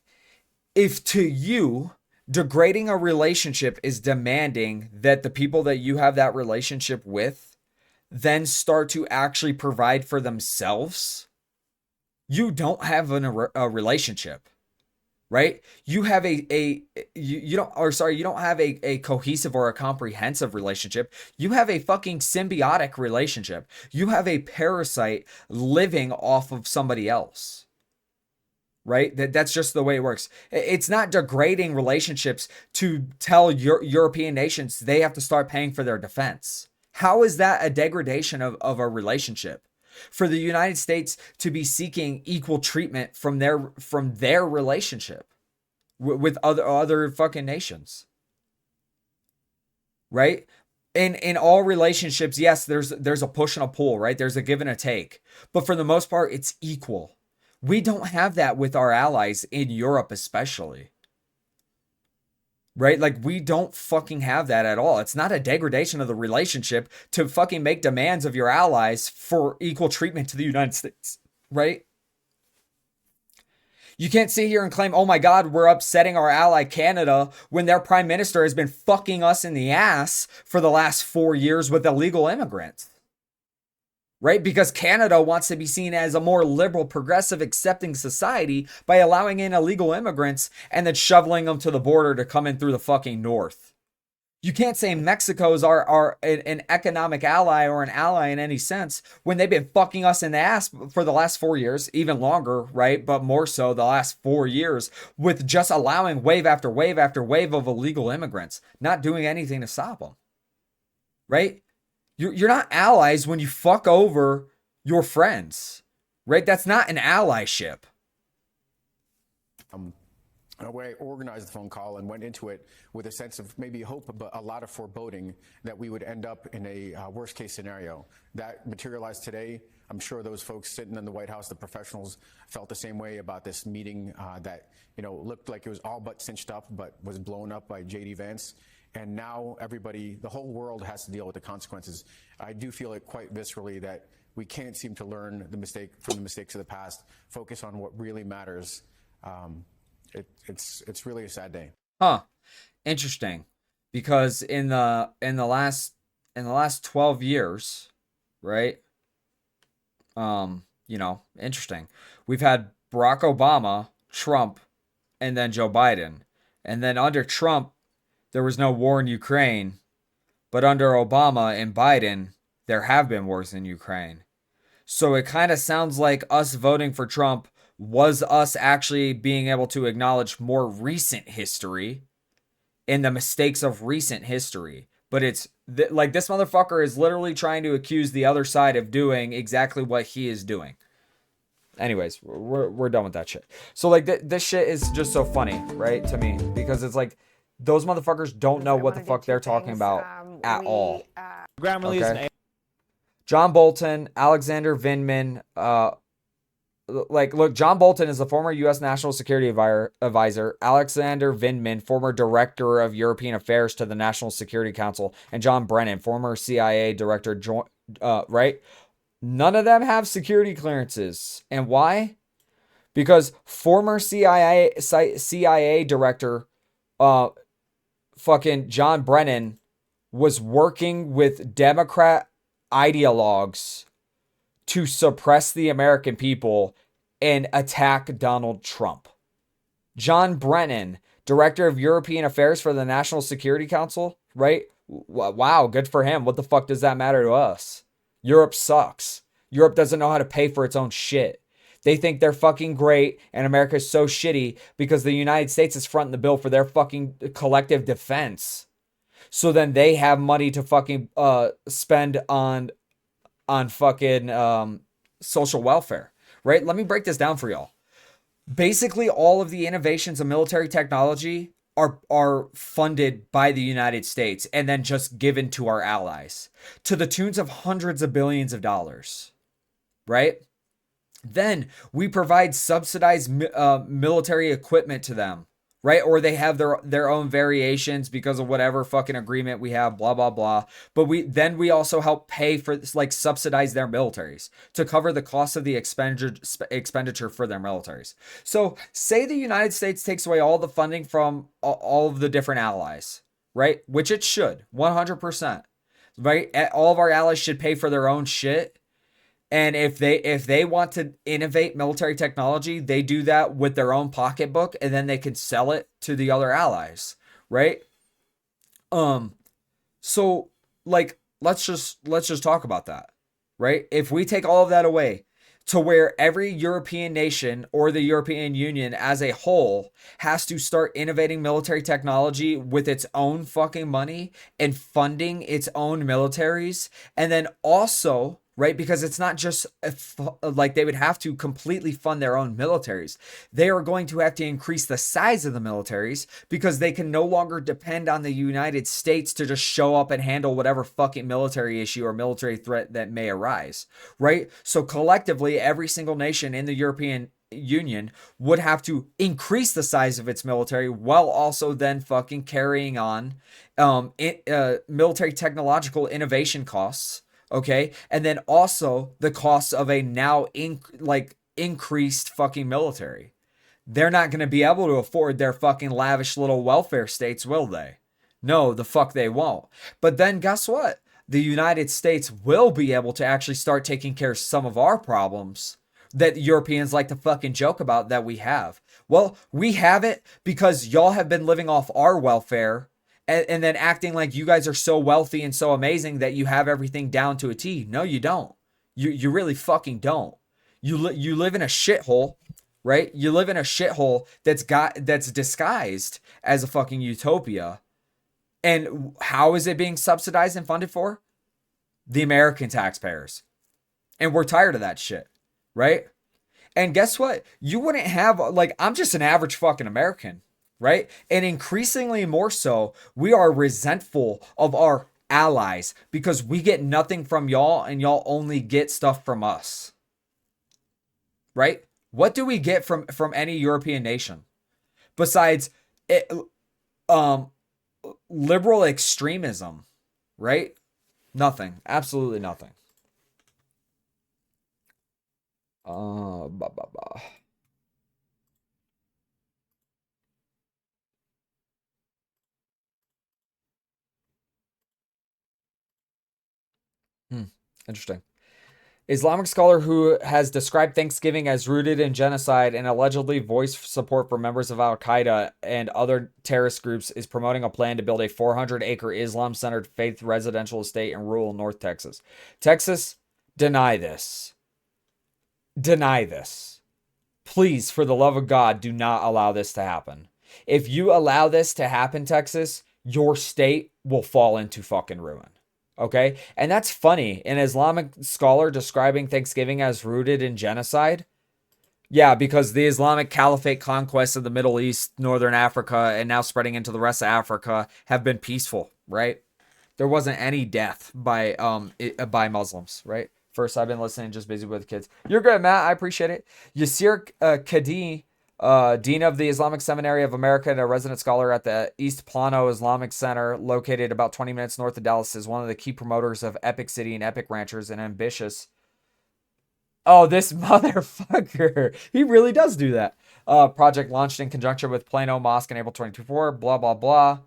to you degrading a relationship is demanding that the people that you have that relationship with then start to actually provide for themselves, you don't have a relationship, right? You have you don't, or sorry, you don't have a cohesive or a comprehensive relationship. You have a fucking symbiotic relationship. You have a parasite living off of somebody else, right? That's just the way it works. It's not degrading relationships to tell European nations they have to start paying for their defense. How is that a degradation of a relationship? For the United States to be seeking equal treatment from their relationship with other fucking nations, right? In all relationships, yes, there's a push and a pull, right? There's a give and a take, but for the most part, it's equal. We don't have that with our allies in Europe, especially. Right? Like, we don't fucking have that at all. It's not a degradation of the relationship to fucking make demands of your allies for equal treatment to the United States. Right? You can't sit here and claim, oh my God, we're upsetting our ally Canada when their prime minister has been fucking us in the ass for the last 4 years with illegal immigrants. Right? Because Canada wants to be seen as a more liberal, progressive, accepting society by allowing in illegal immigrants and then shoveling them to the border to come in through the fucking north. You can't say Mexico's are an economic ally or an ally in any sense when they've been fucking us in the ass for the last 4 years, even longer, right? But more so the last 4 years with just allowing wave after wave after wave of illegal immigrants, not doing anything to stop them. Right? You're not allies when you fuck over your friends, right? That's not an allyship. When I organized the phone call and went into it with a sense of maybe hope, but a lot of foreboding that we would end up in a worst case scenario. That materialized today. I'm sure those folks sitting in the White House, the professionals, felt the same way about this meeting that looked like it was all but cinched up, but was blown up by J.D. Vance. And now everybody, the whole world has to deal with the consequences. I do feel it quite viscerally that we can't seem to learn from the mistakes of the past, focus on what really matters. It's really a sad day. Interesting, because in the last 12 years, right? Interesting. We've had Barack Obama, Trump, and then Joe Biden. And then under Trump, there was no war in Ukraine, but under Obama and Biden, there have been wars in Ukraine. So it kind of sounds like us voting for Trump was us actually being able to acknowledge more recent history and the mistakes of recent history. But it's like this motherfucker is literally trying to accuse the other side of doing exactly what he is doing. Anyways, we're done with that shit. So like this shit is just so funny, right, to me, because it's like those motherfuckers don't know what the fuck they're talking about at all. Okay? John Bolton, Alexander Vindman, look, John Bolton is the former U.S. National Security Advisor, Alexander Vindman, former Director of European Affairs to the National Security Council, and John Brennan, former CIA Director, right? None of them have security clearances. And why? Because former CIA Director, fucking John Brennan was working with Democrat ideologues to suppress the American people and attack Donald Trump. John Brennan, Director of European Affairs for the National Security Council, right, Wow, good for him. What the fuck does that matter to us? Europe sucks. Europe doesn't know how to pay for its own shit. They think they're fucking great, and America is so shitty because the United States is fronting the bill for their fucking collective defense. So then they have money to fucking spend on fucking social welfare, right? Let me break this down for y'all. Basically, all of the innovations of military technology are funded by the United States and then just given to our allies to the tunes of hundreds of billions of dollars, right? Then we provide subsidized military equipment to them, right? Or they have their own variations because of whatever fucking agreement we have, blah blah blah. But we also help pay for this, like subsidize their militaries to cover the cost of the expenditure for their militaries. So say the United States takes away all the funding from all of the different allies, right? Which it should, 100%, right? All of our allies should pay for their own shit. And if they want to innovate military technology, they do that with their own pocketbook, and then they can sell it to the other allies, right? So like let's just talk about that, right? If we take all of that away to where every European nation or the European Union as a whole has to start innovating military technology with its own fucking money and funding its own militaries, and then also, right, because it's not just like they would have to completely fund their own militaries. They are going to have to increase the size of the militaries because they can no longer depend on the United States to just show up and handle whatever fucking military issue or military threat that may arise, right? So collectively, every single nation in the European Union would have to increase the size of its military while also then fucking carrying on military technological innovation costs. Okay. And then also the costs of a now increased fucking military. They're not going to be able to afford their fucking lavish little welfare states, will they? No, the fuck they won't. But then guess what? The United States will be able to actually start taking care of some of our problems that Europeans like to fucking joke about that we have. Well, we have it because y'all have been living off our welfare and then acting like you guys are so wealthy and so amazing that you have everything down to a T. No, you don't. You really fucking don't. You live in a shithole, right? You live in a shithole that's disguised as a fucking utopia. And how is it being subsidized and funded for? The American taxpayers. And we're tired of that shit, right? And guess what? You wouldn't have, like, I'm just an average fucking American, right? And increasingly more so, we are resentful of our allies because we get nothing from y'all and y'all only get stuff from us, right? What do we get from any European nation besides it, liberal extremism, right? Nothing. Absolutely nothing. Bah, bah, bah. Interesting. Islamic scholar who has described Thanksgiving as rooted in genocide and allegedly voiced support for members of Al Qaeda and other terrorist groups is promoting a plan to build a 400-acre Islam-centered faith residential estate in rural North Texas. Texas, deny this. Deny this. Please, for the love of God, do not allow this to happen. If you allow this to happen, Texas, your state will fall into fucking ruin. Okay? And that's funny. An Islamic scholar describing Thanksgiving as rooted in genocide. Yeah, because the Islamic Caliphate conquests of the Middle East, Northern Africa, and now spreading into the rest of Africa have been peaceful, right? There wasn't any death by Muslims, right? First, I've been listening, just busy with the kids. You're good, Matt. I appreciate it. Yasir Kadi, Dean of the Islamic Seminary of America and a resident scholar at the East Plano Islamic Center, located about 20 minutes north of Dallas, is one of the key promoters of Epic City and Epic Ranchers and ambitious. Oh, this motherfucker. He really does do that. Project launched in conjunction with Plano Mosque in April 2024, blah, blah, blah.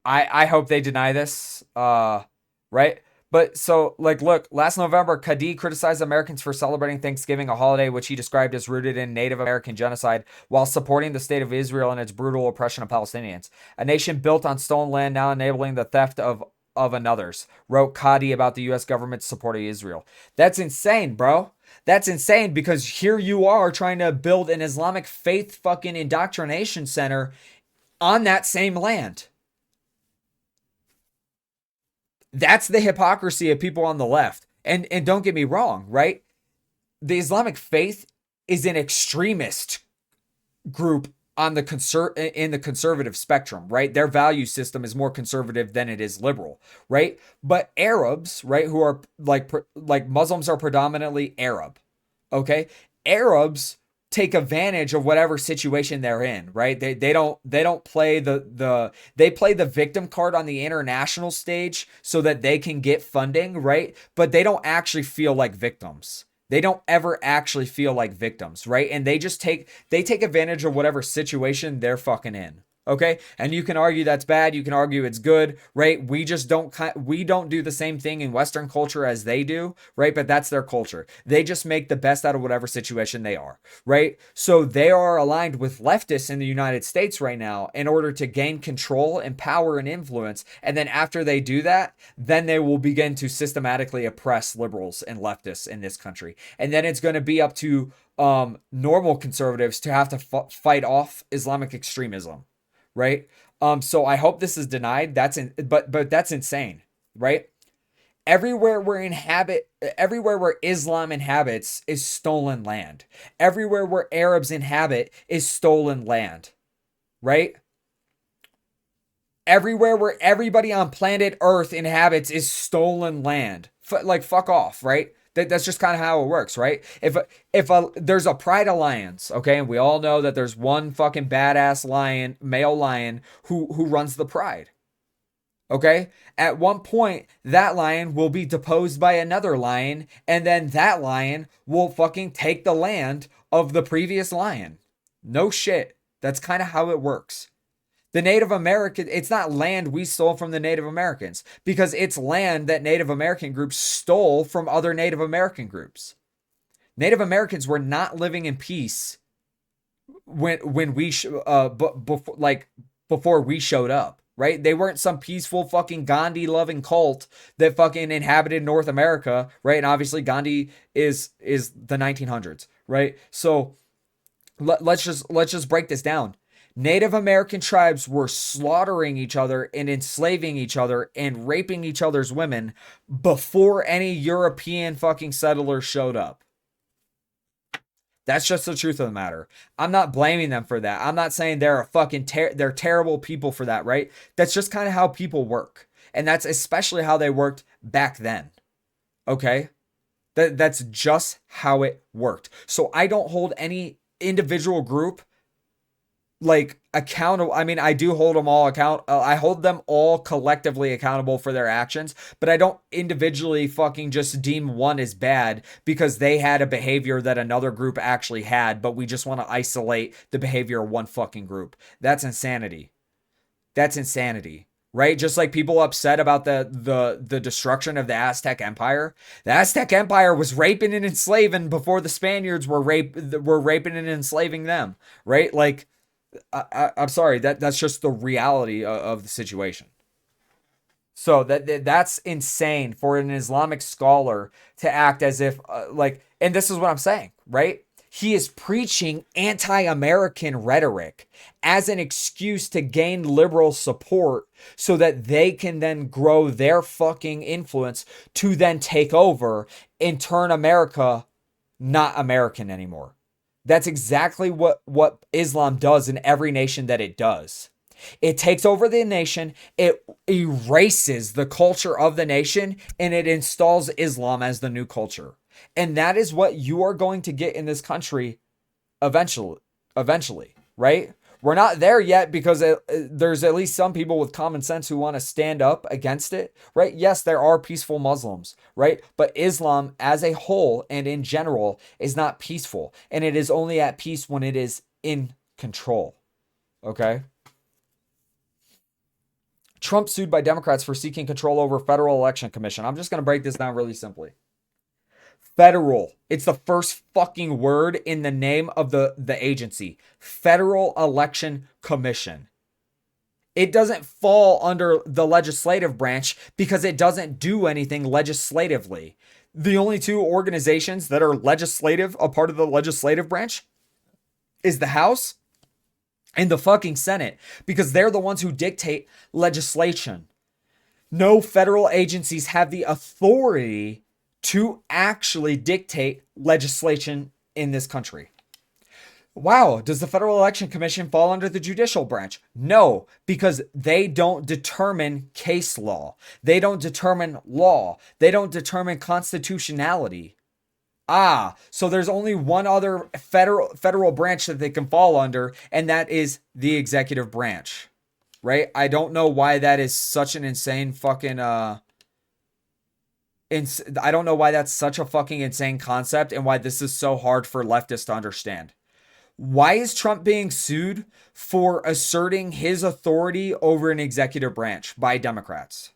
I hope they deny this, right? But so, like, look, last November, Kadi criticized Americans for celebrating Thanksgiving, a holiday which he described as rooted in Native American genocide, while supporting the state of Israel and its brutal oppression of Palestinians. A nation built on stolen land, now enabling the theft of another's, wrote Kadi about the U.S. government's support of Israel. That's insane, bro. That's insane, because here you are trying to build an Islamic faith fucking indoctrination center on that same land. That's the hypocrisy of people on the left. And don't get me wrong, right? The Islamic faith is an extremist group on the in the conservative spectrum, right? Their value system is more conservative than it is liberal, right? But Arabs, right, who are like Muslims are predominantly Arab, okay? Arabs take advantage of whatever situation they're in, right? They don't play they play the victim card on the international stage so that they can get funding, right? But they don't actually feel like victims. They don't ever actually feel like victims, right? And they take advantage of whatever situation they're fucking in. Okay? And you can argue that's bad, you can argue it's good, right? We don't do the same thing in Western culture as they do, right? But that's their culture. They just make the best out of whatever situation they are, right? So they are aligned with leftists in the United States right now in order to gain control and power and influence. And then after they do that, then they will begin to systematically oppress liberals and leftists in this country. And then it's going to be up to normal conservatives to have to fight off Islamic extremism. Right. So I hope this is denied. But that's insane, right? Everywhere where Islam inhabits is stolen land. Everywhere where Arabs inhabit is stolen land, right? Everywhere where everybody on planet Earth inhabits is stolen land. Fuck off, right? That's just kind of how it works, right? If there's a pride alliance, okay, and we all know that there's one fucking badass lion, male lion, who runs the pride. Okay? At one point, that lion will be deposed by another lion, and then that lion will fucking take the land of the previous lion. No shit. That's kind of how it works. The Native American, it's not land we stole from the Native Americans, because it's land that Native American groups stole from other Native American groups. Native Americans were not living in peace when we before we showed up, right? They weren't some peaceful fucking Gandhi loving cult that fucking inhabited North America, right? And obviously Gandhi is the 1900s, right? So let's just break this down. Native American tribes were slaughtering each other and enslaving each other and raping each other's women before any European fucking settlers showed up. That's just the truth of the matter. I'm not blaming them for that. I'm not saying they're they're terrible people for that, right? That's just kind of how people work. And that's especially how they worked back then. Okay? That's just how it worked. So I don't hold any individual group accountable. I mean, I do hold them all I hold them all collectively accountable for their actions, but I don't individually fucking just deem one as bad because they had a behavior that another group actually had, but we just want to isolate the behavior of one fucking group. That's insanity. That's insanity. Right? Just like people upset about the destruction of the Aztec Empire. The Aztec Empire was raping and enslaving before the Spaniards were raping and enslaving them. Right? I'm sorry, that's just the reality of the situation. So that's insane for an Islamic scholar to act as if and this is what I'm saying, right? He is preaching anti-American rhetoric as an excuse to gain liberal support so that they can then grow their fucking influence to then take over and turn America not American anymore. That's exactly what Islam does in every nation that it does. It takes over the nation, it erases the culture of the nation, and it installs Islam as the new culture. And that is what you are going to get in this country eventually, right? We're not there yet because there's at least some people with common sense who want to stand up against it, right? Yes, there are peaceful Muslims, right? But Islam as a whole and in general is not peaceful. And it is only at peace when it is in control, okay? Trump sued by Democrats for seeking control over Federal Election Commission. I'm just going to break this down really simply. Federal. It's the first fucking word in the name of the agency. Federal Election Commission. It doesn't fall under the legislative branch because it doesn't do anything legislatively. The only two organizations that are legislative, a part of the legislative branch, is the House and the fucking Senate, because they're the ones who dictate legislation. No federal agencies have the authority to actually dictate legislation in this country. Wow, does the Federal Election Commission fall under the judicial branch? No, because they don't determine case law. They don't determine law. They don't determine constitutionality. So there's only one other federal branch that they can fall under, and that is the executive branch, right? I don't know why that is such an insane fucking I don't know why that's such a fucking insane concept and why this is so hard for leftists to understand. Why is Trump being sued for asserting his authority over an executive branch by Democrats?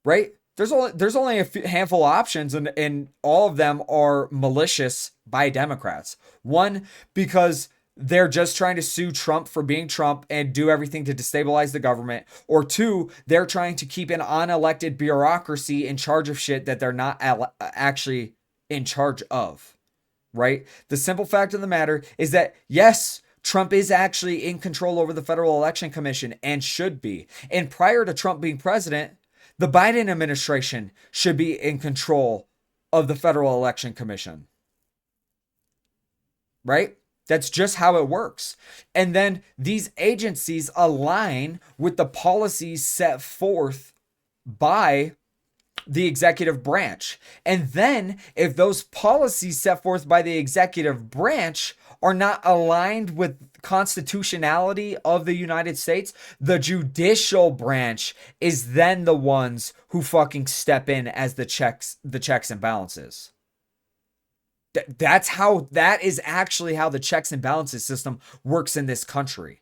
Right? There's only a handful of options, and all of them are malicious by Democrats. One, because they're just trying to sue Trump for being Trump and do everything to destabilize the government. Or two, they're trying to keep an unelected bureaucracy in charge of shit that they're not actually in charge of. Right? The simple fact of the matter is that, yes, Trump is actually in control over the Federal Election Commission and should be. And prior to Trump being president, the Biden administration should be in control of the Federal Election Commission. Right? That's just how it works. And then these agencies align with the policies set forth by the executive branch. And then if those policies set forth by the executive branch are not aligned with constitutionality of the United States, the judicial branch is then the ones who fucking step in as the checks and balances. That is actually how the checks and balances system works in this country.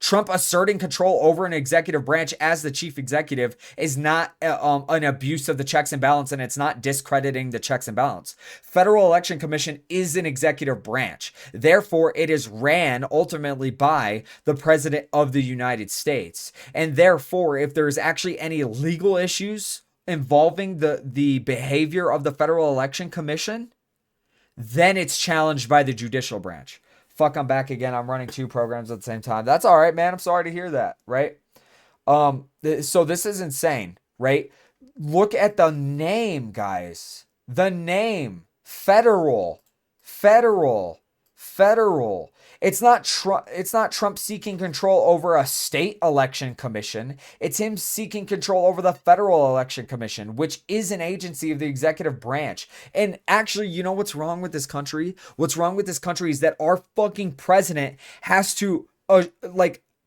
Trump asserting control over an executive branch as the chief executive is not an abuse of the checks and balance, and it's not discrediting the checks and balance. Federal Election Commission is an executive branch. Therefore, it is ran ultimately by the President of the United States. And therefore, if there's actually any legal issues involving the behavior of the Federal Election Commission, then it's challenged by the judicial branch. Fuck, I'm back again. I'm running two programs at the same time. That's all right, man. I'm sorry to hear that, right? So this is insane, right? Look at the name, guys. The name. Federal. It's not Trump seeking control over a state election commission. It's him seeking control over the Federal Election Commission, which is an agency of the executive branch. And actually, you know what's wrong with this country? What's wrong with this country is that our fucking president has to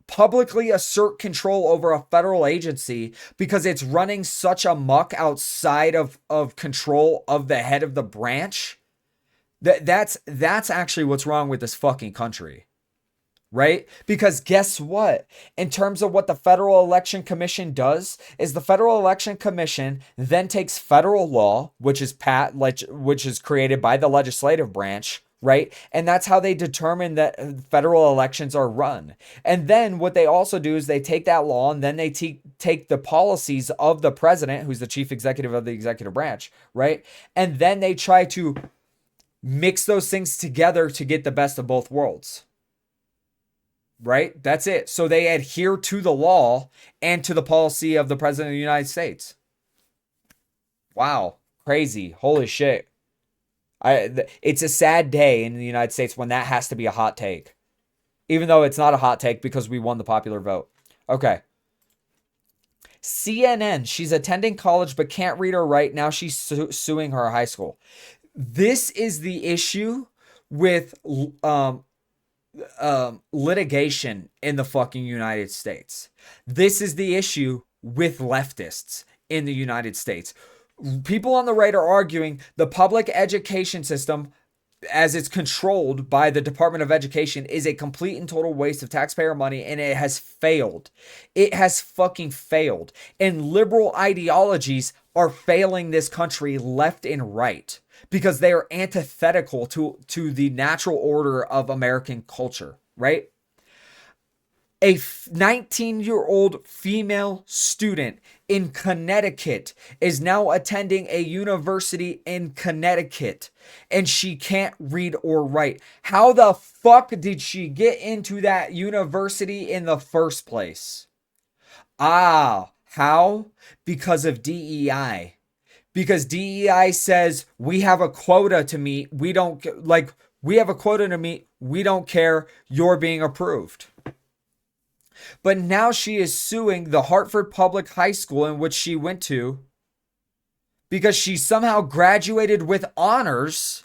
publicly assert control over a federal agency because it's running such a muck outside of control of the head of the branch. That's actually what's wrong with this fucking country, right? Because guess what? In terms of what the Federal Election Commission does, is the Federal Election Commission then takes federal law, which is created by the legislative branch, right? And that's how they determine that federal elections are run. And then what they also do is they take that law and then they take the policies of the president, who's the chief executive of the executive branch, right? And then they try to mix those things together to get the best of both worlds. Right? That's it. So they adhere to the law and to the policy of the President of the United States. Wow. Crazy. Holy shit. It's a sad day in the United States when that has to be a hot take. Even though it's not a hot take because we won the popular vote. Okay. CNN. She's attending college but can't read or write. Now she's suing her high school. This is the issue with litigation in the fucking United States. This is the issue with leftists in the United States. People on the right are arguing the public education system it's controlled by the Department of Education is a complete and total waste of taxpayer money, and it has failed. It has fucking failed. And liberal ideologies are failing this country left and right because they are antithetical to the natural order of American culture, right? A 19-year-old female student in Connecticut is now attending a university in Connecticut, and she can't read or write. How the fuck did she get into that university in the first place? How? Because of DEI. Because DEI says we have a quota to meet. We have a quota to meet. We don't care. You're being approved. But now she is suing the Hartford Public High School in which she went to because she somehow graduated with honors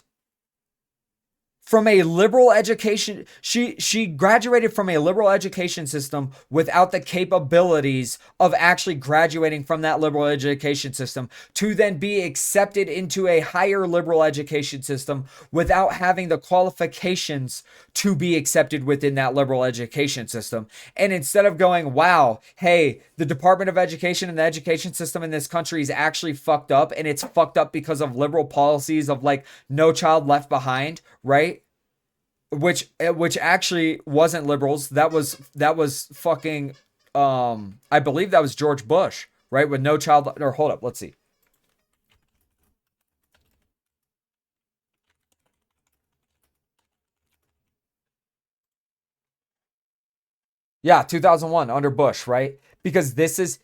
from a liberal education. She graduated from a liberal education system without the capabilities of actually graduating from that liberal education system to then be accepted into a higher liberal education system without having the qualifications to be accepted within that liberal education system. And instead of going, wow, hey, the Department of Education and the education system in this country is actually fucked up, and it's fucked up because of liberal policies of like No Child Left Behind, right? Which actually wasn't liberals. That was fucking I believe that was George Bush, right? With No Child, or hold up, let's see. Yeah, 2001 under Bush, right? Because this is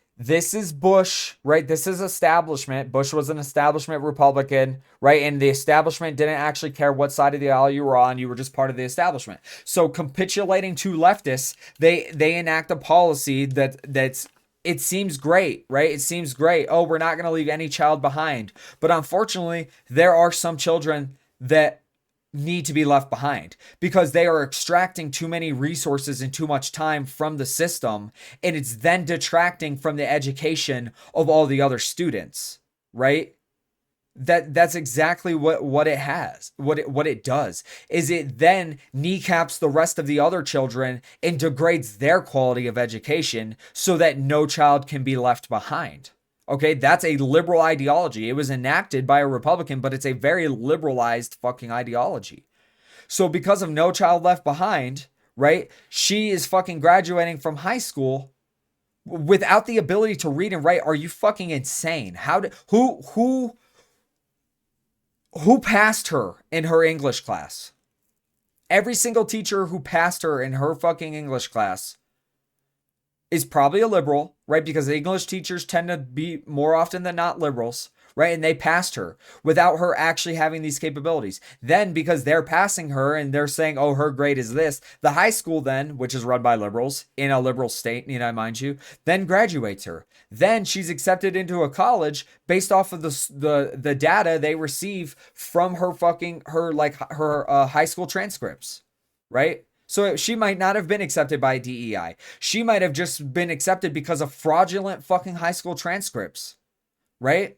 Bush, right? This is establishment. Bush was an establishment Republican, right? And the establishment didn't actually care what side of the aisle you were on. You were just part of the establishment. So capitulating to leftists, they enact a policy that's it seems great, right? It seems great. Oh, we're not going to leave any child behind. But unfortunately, there are some children that need to be left behind because they are extracting too many resources and too much time from the system, and it's then detracting from the education of all the other students, right? That's exactly what it has. What it does is it then kneecaps the rest of the other children and degrades their quality of education so that no child can be left behind. Okay, that's a liberal ideology. It was enacted by a Republican, but it's a very liberalized fucking ideology. So because of No Child Left Behind, right, she is fucking graduating from high school without the ability to read and write. Are you fucking insane? Who passed her in her English class? Every single teacher who passed her in her fucking English class is probably a liberal, right? Because English teachers tend to be more often than not liberals, right? And they passed her without her actually having these capabilities. Then because they're passing her and they're saying, oh, her grade is this, the high school then, which is run by liberals in a liberal state, mind you, then graduates her. Then she's accepted into a college based off of the data they receive from her high school transcripts, right? So she might not have been accepted by DEI. She might have just been accepted because of fraudulent fucking high school transcripts, right?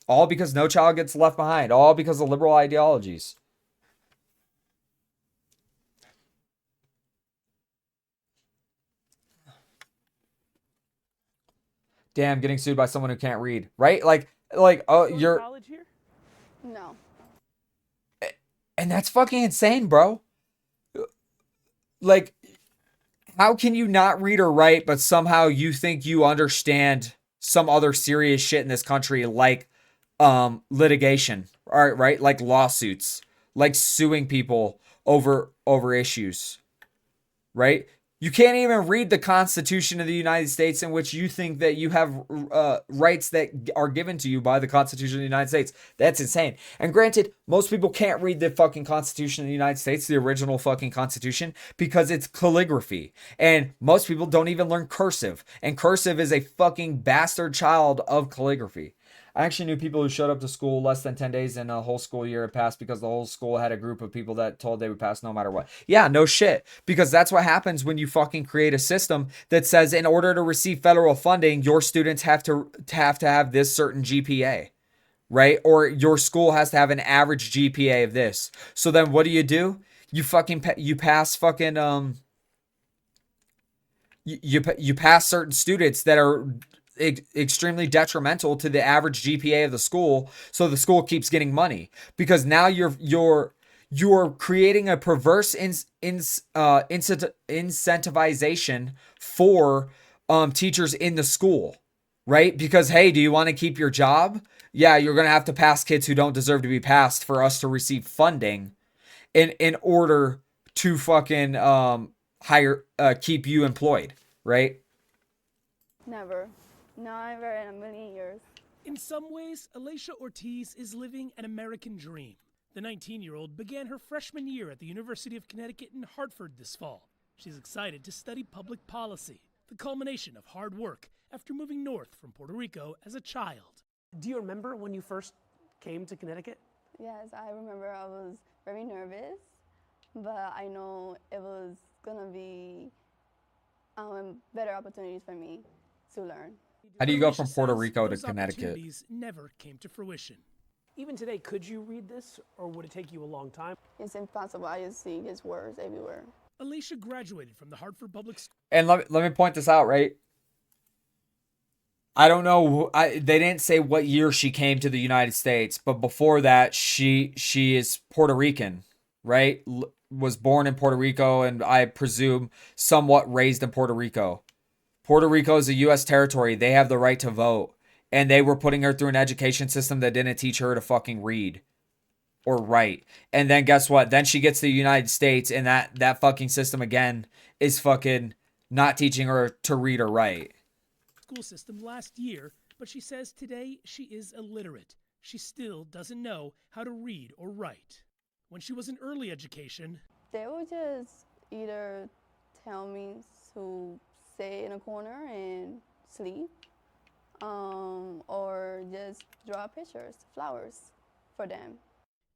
All because no child gets left behind. All because of liberal ideologies. Damn, getting sued by someone who can't read, right? Oh, you're college here? No. And that's fucking insane, bro. Like, how can you not read or write, but somehow you think you understand some other serious shit in this country, like litigation, right? Like lawsuits, like suing people over issues, right? You can't even read the Constitution of the United States, in which you think that you have rights that are given to you by the Constitution of the United States. That's insane. And granted, most people can't read the fucking Constitution of the United States, the original fucking Constitution, because it's calligraphy. And most people don't even learn cursive. And cursive is a fucking bastard child of calligraphy. I actually knew people who showed up to school less than 10 days in a whole school year had passed because the whole school had a group of people that told they would pass no matter what. Yeah, no shit. Because that's what happens when you fucking create a system that says in order to receive federal funding, your students have to have this certain GPA, right? Or your school has to have an average GPA of this. So then what do? You pass fucking you pass certain students that are extremely detrimental to the average GPA of the school, so the school keeps getting money because now you're creating a perverse incentivization for teachers in the school, right? Because hey, do you want to keep your job? Yeah, you're gonna have to pass kids who don't deserve to be passed for us to receive funding in order to fucking hire keep you employed, right? Never. Never in a million years. In some ways, Alicia Ortiz is living an American dream. The 19-year-old began her freshman year at the University of Connecticut in Hartford this fall. She's excited to study public policy, the culmination of hard work after moving north from Puerto Rico as a child. Do you remember when you first came to Connecticut? Yes, I remember I was very nervous, but I know it was gonna be better opportunities for me to learn. How do you go Alicia from Puerto says Rico to those Connecticut? opportunities never came to fruition. Even today, could you read this, or would it take you a long time? It's impossible. I just see his words everywhere. Alicia graduated from the Hartford Public School. And let me point this out, right? I don't know. They didn't say what year she came to the United States, but before that, she is Puerto Rican, right? Was born in Puerto Rico, and I presume somewhat raised in Puerto Rico. Puerto Rico is a U.S. territory. They have the right to vote. And they were putting her through an education system that didn't teach her to fucking read or write. And then guess what? Then she gets to the United States, and that fucking system again is fucking not teaching her to read or write. School system last year, but she says today she is illiterate. She still doesn't know how to read or write. When she was in early education, They would just either tell me to stay in a corner and sleep, or just draw pictures, flowers for them.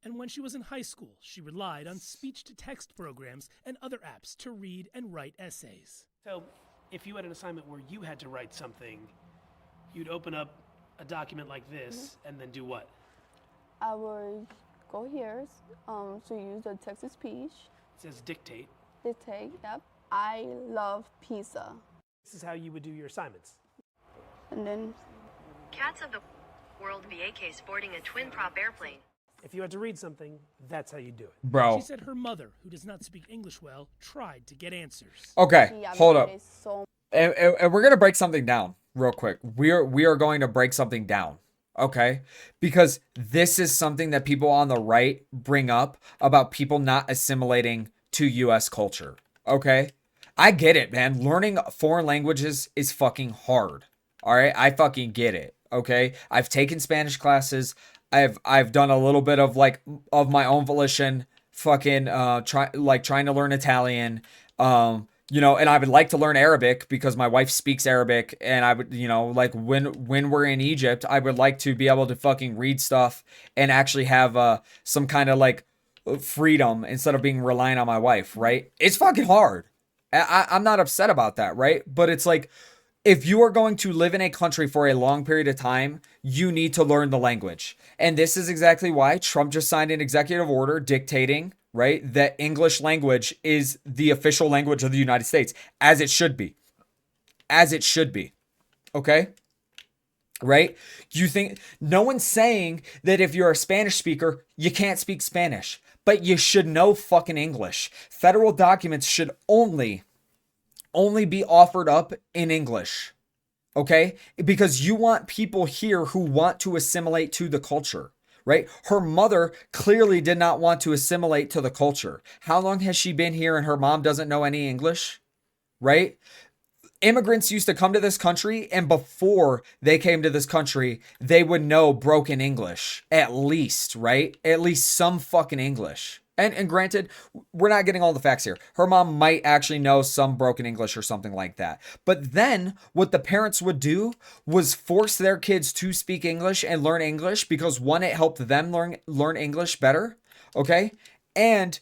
and when she was in high school, she relied on speech-to-text programs and other apps to read and write essays. So, if you had an assignment where you had to write something, you'd open up a document like this and then do what? I would go here to use the text-to-speech. It says dictate. Dictate, yep. I love pizza. This is how you would do your assignments. And then Cats of the World VAK sporting a twin prop airplane. If you had to read something, that's how you do it. Bro. She said her mother, who does not speak English well, tried to get answers. Okay, hold up. So And we're going to break something down real quick. We are going to break something down. Okay? Because this is something that people on the right bring up about people not assimilating to US culture. Okay? I get it, man. Learning foreign languages is fucking hard. All right? I fucking get it. Okay? I've taken Spanish classes. I've done a little bit of of my own volition fucking trying to learn Italian. And I would like to learn Arabic because my wife speaks Arabic, and I would, when we're in Egypt, I would like to be able to fucking read stuff and actually have some kind of freedom instead of being reliant on my wife, right? It's fucking hard. I'm not upset about that, right? But it's like, if you are going to live in a country for a long period of time, you need to learn the language. And this is exactly why Trump just signed an executive order dictating, right, that English language is the official language of the United States, as it should be. As it should be. Okay? Right? You think no one's saying that if you're a Spanish speaker, you can't speak Spanish, but you should know fucking English. Federal documents should only be offered up in English. Okay? Because you want people here who want to assimilate to the culture. Right? Her mother clearly did not want to assimilate to the culture. How long has she been here and her mom doesn't know any English? Right? Immigrants used to come to this country, and before they came to this country, they would know broken English. At least, right? At least some fucking English. And granted, we're not getting all the facts here. Her mom might actually know some broken English or something like that. But then what the parents would do was force their kids to speak English and learn English because one, it helped them learn English better. Okay. And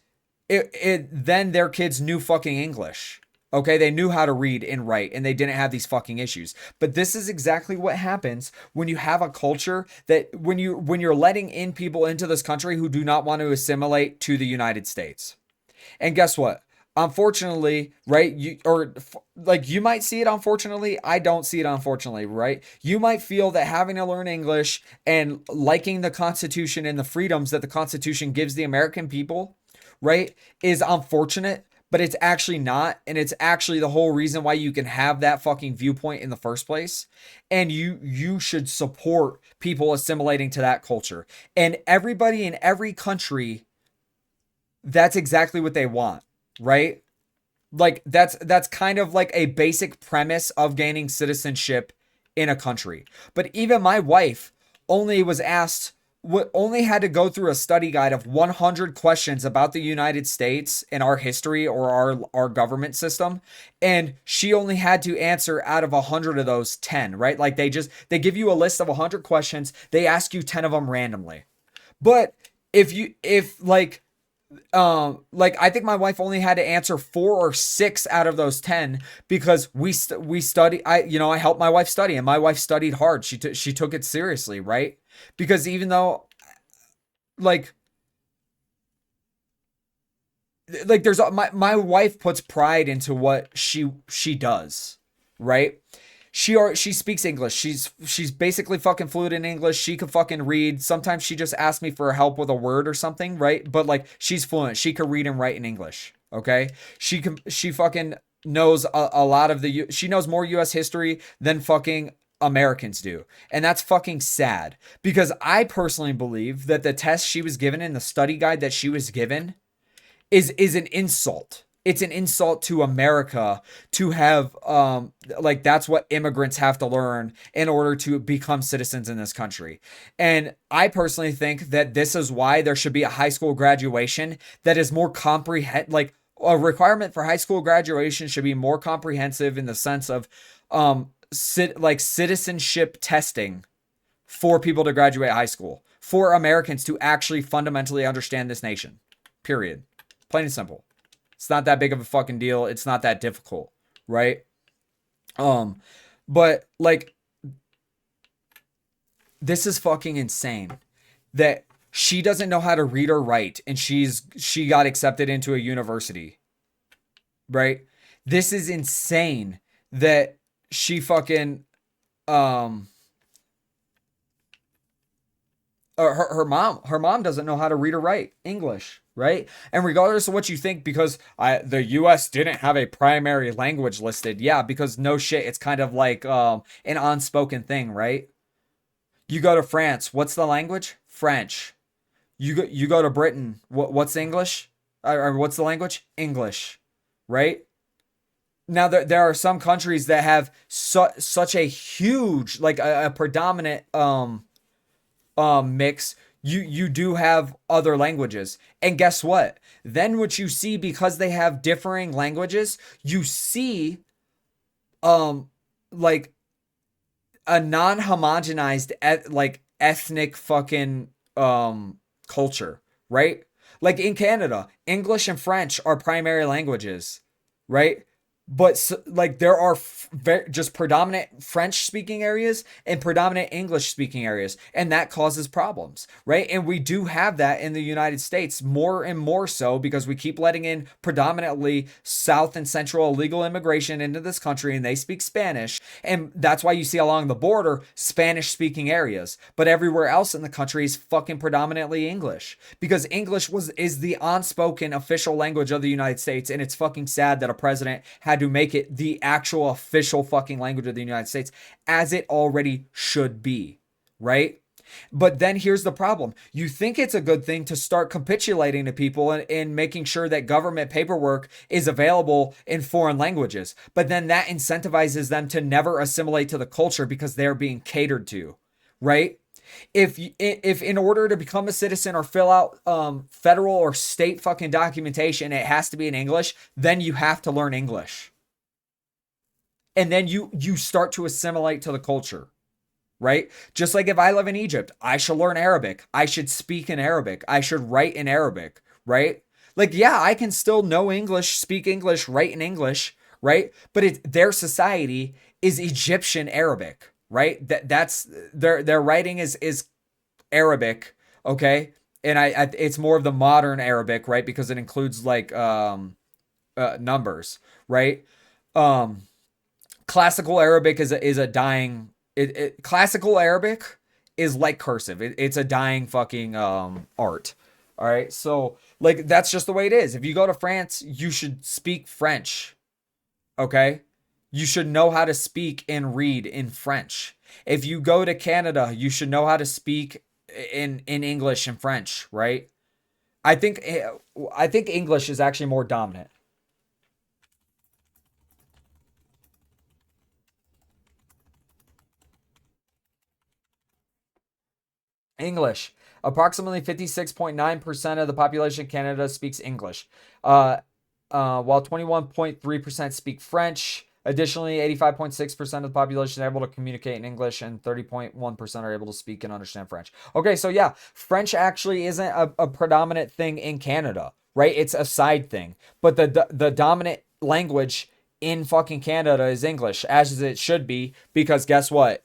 then their kids knew fucking English. Okay, they knew how to read and write, and they didn't have these fucking issues. But this is exactly what happens when you have a culture that when you're letting in people into this country who do not want to assimilate to the United States. And guess what? Unfortunately, right? You might see it unfortunately. I don't see it unfortunately, right? You might feel that having to learn English and liking the Constitution and the freedoms that the Constitution gives the American people, right, is unfortunate, but it's actually not. And it's actually the whole reason why you can have that fucking viewpoint in the first place. And you should support people assimilating to that culture. And everybody in every country, that's exactly what they want, right? Like that's kind of like a basic premise of gaining citizenship in a country. But even my wife only only had to go through a study guide of 100 questions about the United States and our history or our government system, and she only had to answer out of 100 of those 10, right? Like they give you a list of 100 questions, they ask you 10 of them randomly. But I think my wife only had to answer 4 or 6 out of those 10 because we study. I helped my wife study, and my wife studied hard. She took it seriously, right? Because even though there's my wife puts pride into what she does, right? She speaks English. She's basically fucking fluent in English. She can fucking read. Sometimes she just asks me for help with a word or something, right? But like she's fluent. She can read and write in English. Okay? She fucking knows a lot of she knows more US history than fucking Americans do. And that's fucking sad because I personally believe that the test she was given in the study guide that she was given is an insult. It's an insult to America to have, that's what immigrants have to learn in order to become citizens in this country. And I personally think that this is why there should be a high school graduation that is more a requirement for high school graduation should be more comprehensive in the sense of, citizenship testing for people to graduate high school, for Americans to actually fundamentally understand this nation, period. Plain and simple. It's not that big of a fucking deal. It's not that difficult, right? But like, this is fucking insane that she doesn't know how to read or write and she got accepted into a university, right? This is insane that she fucking, her mom doesn't know how to read or write English, right? And regardless of what you think, because the US didn't have a primary language listed, yeah, because no shit, it's kind of like an unspoken thing, right? You go to France, what's the language? French. You go to Britain, what's English? Or what's the language? English, right? Now there are some countries that have such a huge, like a predominant mix. You do have other languages. And guess what? Then what you see, because they have differing languages, you see like a non-homogenized ethnic fucking culture, right? Like in Canada, English and French are primary languages, right? But there are just predominant French speaking areas and predominant English speaking areas. And that causes problems, right? And we do have that in the United States more and more so because we keep letting in predominantly South and Central illegal immigration into this country and they speak Spanish. And that's why you see along the border Spanish speaking areas. But everywhere else in the country is fucking predominantly English because English is the unspoken official language of the United States. And it's fucking sad that a president had to make it the actual official fucking language of the United States as it already should be, right? But then here's the problem. You think it's a good thing to start capitulating to people and making sure that government paperwork is available in foreign languages. But then that incentivizes them to never assimilate to the culture because they're being catered to, right? If in order to become a citizen or fill out federal or state fucking documentation, it has to be in English, then you have to learn English. And then you start to assimilate to the culture, right? Just like if I live in Egypt, I should learn Arabic. I should speak in Arabic. I should write in Arabic, right? Like, yeah, I can still know English, speak English, write in English, right? But their society is Egyptian Arabic, right? That's their writing is Arabic, okay? And I it's more of the modern Arabic, right? Because it includes like numbers, right? Um Classical Arabic is a dying classical Arabic is like cursive. It's a dying fucking art. All right? So like that's just the way it is. If you go to France, you should speak French. Okay? You should know how to speak and read in French. If you go to Canada, you should know how to speak in English and French, right? I think English is actually more dominant. English. Approximately 56.9% of the population in Canada speaks English, while 21.3% speak French. Additionally, 85.6% of the population are able to communicate in English, and 30.1% are able to speak and understand French. Okay, so yeah, French actually isn't a predominant thing in Canada, right? It's a side thing. But the dominant language in fucking Canada is English, as it should be, because guess what?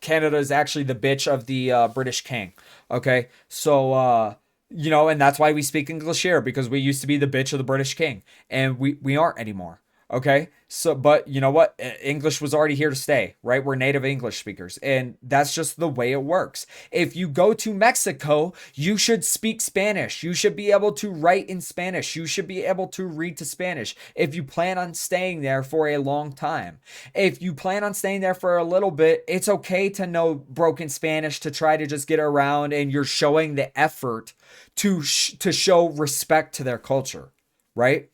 Canada is actually the bitch of the British king. Okay, so and that's why we speak English here, because we used to be the bitch of the British king, and we aren't anymore. Okay, so but you know what? English was already here to stay, right? We're native English speakers, and that's just the way it works. If you go to Mexico, you should speak Spanish. You should be able to write in Spanish. You should be able to read to Spanish if you plan on staying there for a long time. If you plan on staying there for a little bit, it's okay to know broken Spanish to try to just get around, and you're showing the effort to show respect to their culture, right?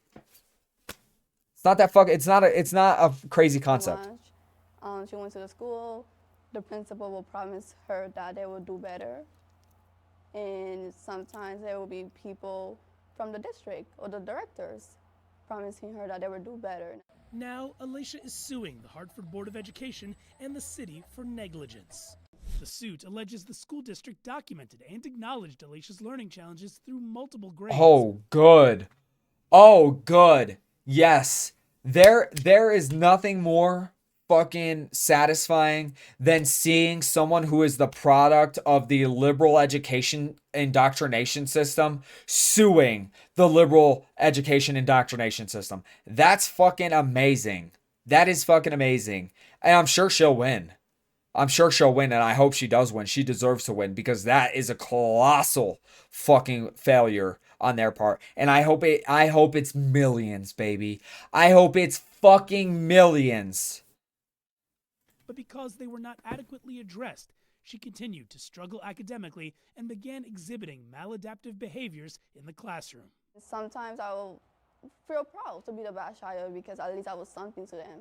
It's not that it's not a crazy concept. She went to the school. The principal will promise her that they will do better. And sometimes there will be people from the district or the directors promising her that they will do better. Now, Alicia is suing the Hartford Board of Education and the city for negligence. The suit alleges the school district documented and acknowledged Alicia's learning challenges through multiple grades. Oh, good. Oh, good. Yes. There is nothing more fucking satisfying than seeing someone who is the product of the liberal education indoctrination system suing the liberal education indoctrination system. That's fucking amazing. That is fucking amazing. And I'm sure she'll win. I'm sure she'll win, and I hope she does win. She deserves to win, because that is a colossal fucking failure on their part. And I hope it's millions, baby. I hope it's fucking millions. But because they were not adequately addressed, she continued to struggle academically and began exhibiting maladaptive behaviors in the classroom. Sometimes I will feel proud to be the bad child, because at least I was something to them,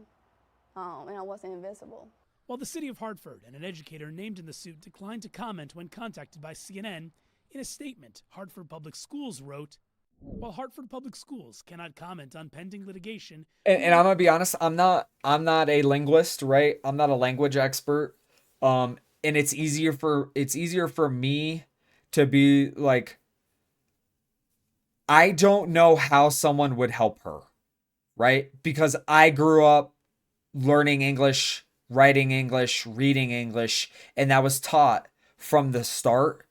and I wasn't invisible. While the city of Hartford and an educator named in the suit declined to comment when contacted by CNN, in a statement, Hartford Public Schools wrote, "While Hartford Public Schools cannot comment on pending litigation..." And I'm gonna be honest, I'm not a linguist, right? I'm not a language expert. And it's easier for me to be like, I don't know how someone would help her, right? Because I grew up learning English, writing English, reading English, and that was taught from the start.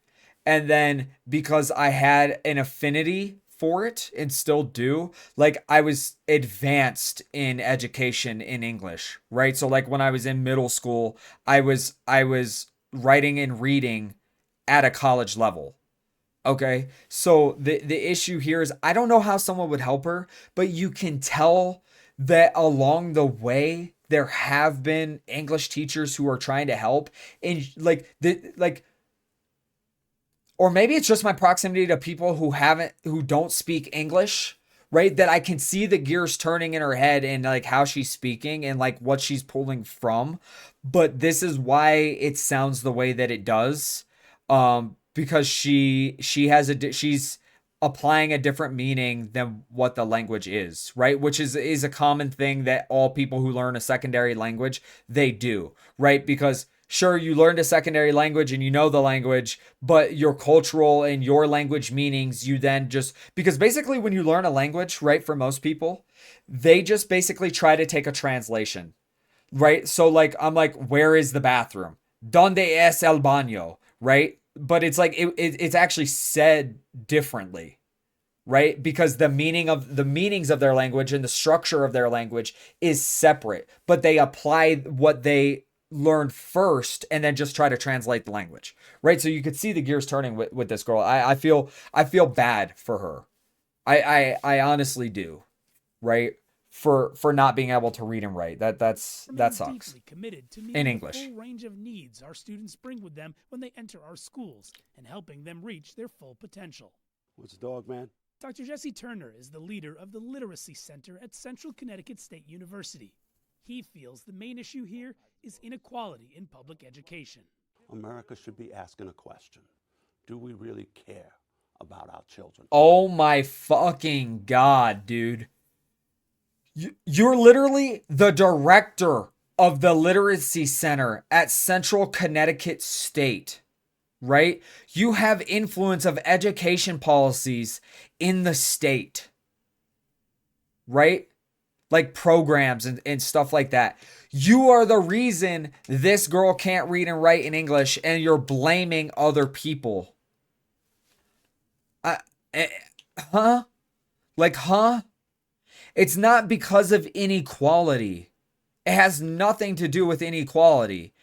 And then because I had an affinity for it and still do, like I was advanced in education in English, right? So like when I was in middle school, I was writing and reading at a college level. Okay? So the issue here is I don't know how someone would help her, but you can tell that along the way there have been English teachers who are trying to help, and or maybe it's just my proximity to people who don't speak English, right? That I can see the gears turning in her head and like how she's speaking and like what she's pulling from. But this is why it sounds the way that it does. Because she's applying a different meaning than what the language is, right? Which is a common thing that all people who learn a secondary language, they do, right? Because Sure, you learned a secondary language and you know the language, but your cultural and your language meanings, you then just, because basically when you learn a language, right, for most people, they just basically try to take a translation, right? So like, I'm like, where is the bathroom? Donde es el baño, right? But it's like, it's actually said differently, right? Because the meanings of their language and the structure of their language is separate, but they apply what they learned first and then just try to translate the language, right? So you could see the gears turning with this girl. I feel bad for her. I honestly do, right? For not being able to read and write. That sucks. Deeply committed to In meeting English. the full range of needs our students bring with them when they enter our schools and helping them reach their full potential. What's the dog, man? Dr. Jesse Turner is the leader of the Literacy Center at Central Connecticut State University. He feels the main issue here is inequality in public education. America should be asking a question. Do we really care about our children? Oh my fucking God, dude. You're literally the director of the Literacy Center at Central Connecticut State, right? You have influence of education policies in the state, right? Like programs and stuff like that. You are the reason this girl can't read and write in English, and you're blaming other people. Huh? Like, huh? It's not because of inequality. It has nothing to do with inequality.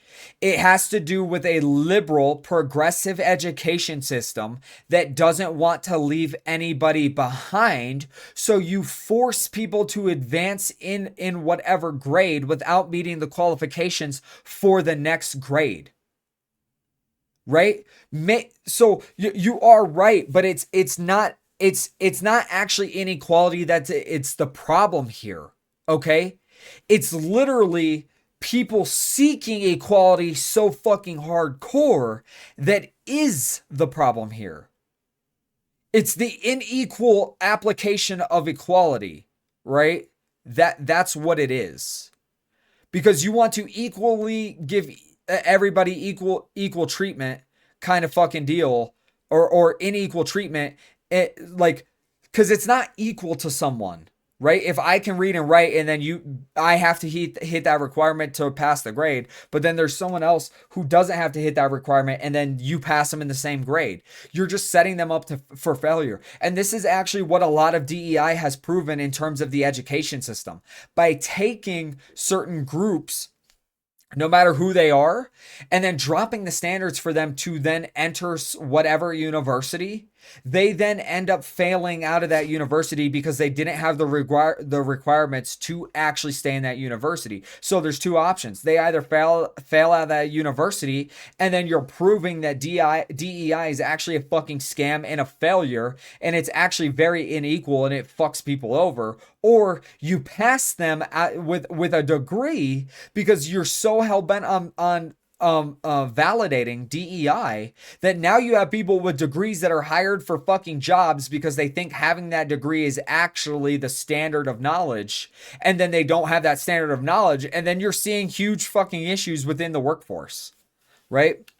It has to do with a liberal, progressive education system that doesn't want to leave anybody behind. So you force people to advance in whatever grade without meeting the qualifications for the next grade. Right? So you are right, but it's not actually inequality it's the problem here. Okay? It's literally people seeking equality so fucking hardcore that is the problem here. It's the unequal application of equality, right? That's what it is. Because you want to equally give everybody equal treatment kind of fucking deal, or unequal treatment, because it's not equal to someone. Right? If I can read and write and then I have to hit that requirement to pass the grade, but then there's someone else who doesn't have to hit that requirement and then you pass them in the same grade. You're just setting them up for failure. And this is actually what a lot of DEI has proven in terms of the education system. By taking certain groups, no matter who they are, and then dropping the standards for them to then enter whatever university, they then end up failing out of that university because they didn't have the requirements to actually stay in that university. So there's two options. They either fail out of that university, and then you're proving that DEI is actually a fucking scam and a failure, and it's actually very unequal and it fucks people over, or you pass them with a degree because you're so hell-bent on validating DEI that now you have people with degrees that are hired for fucking jobs because they think having that degree is actually the standard of knowledge, and then they don't have that standard of knowledge, and then you're seeing huge fucking issues within the workforce, right?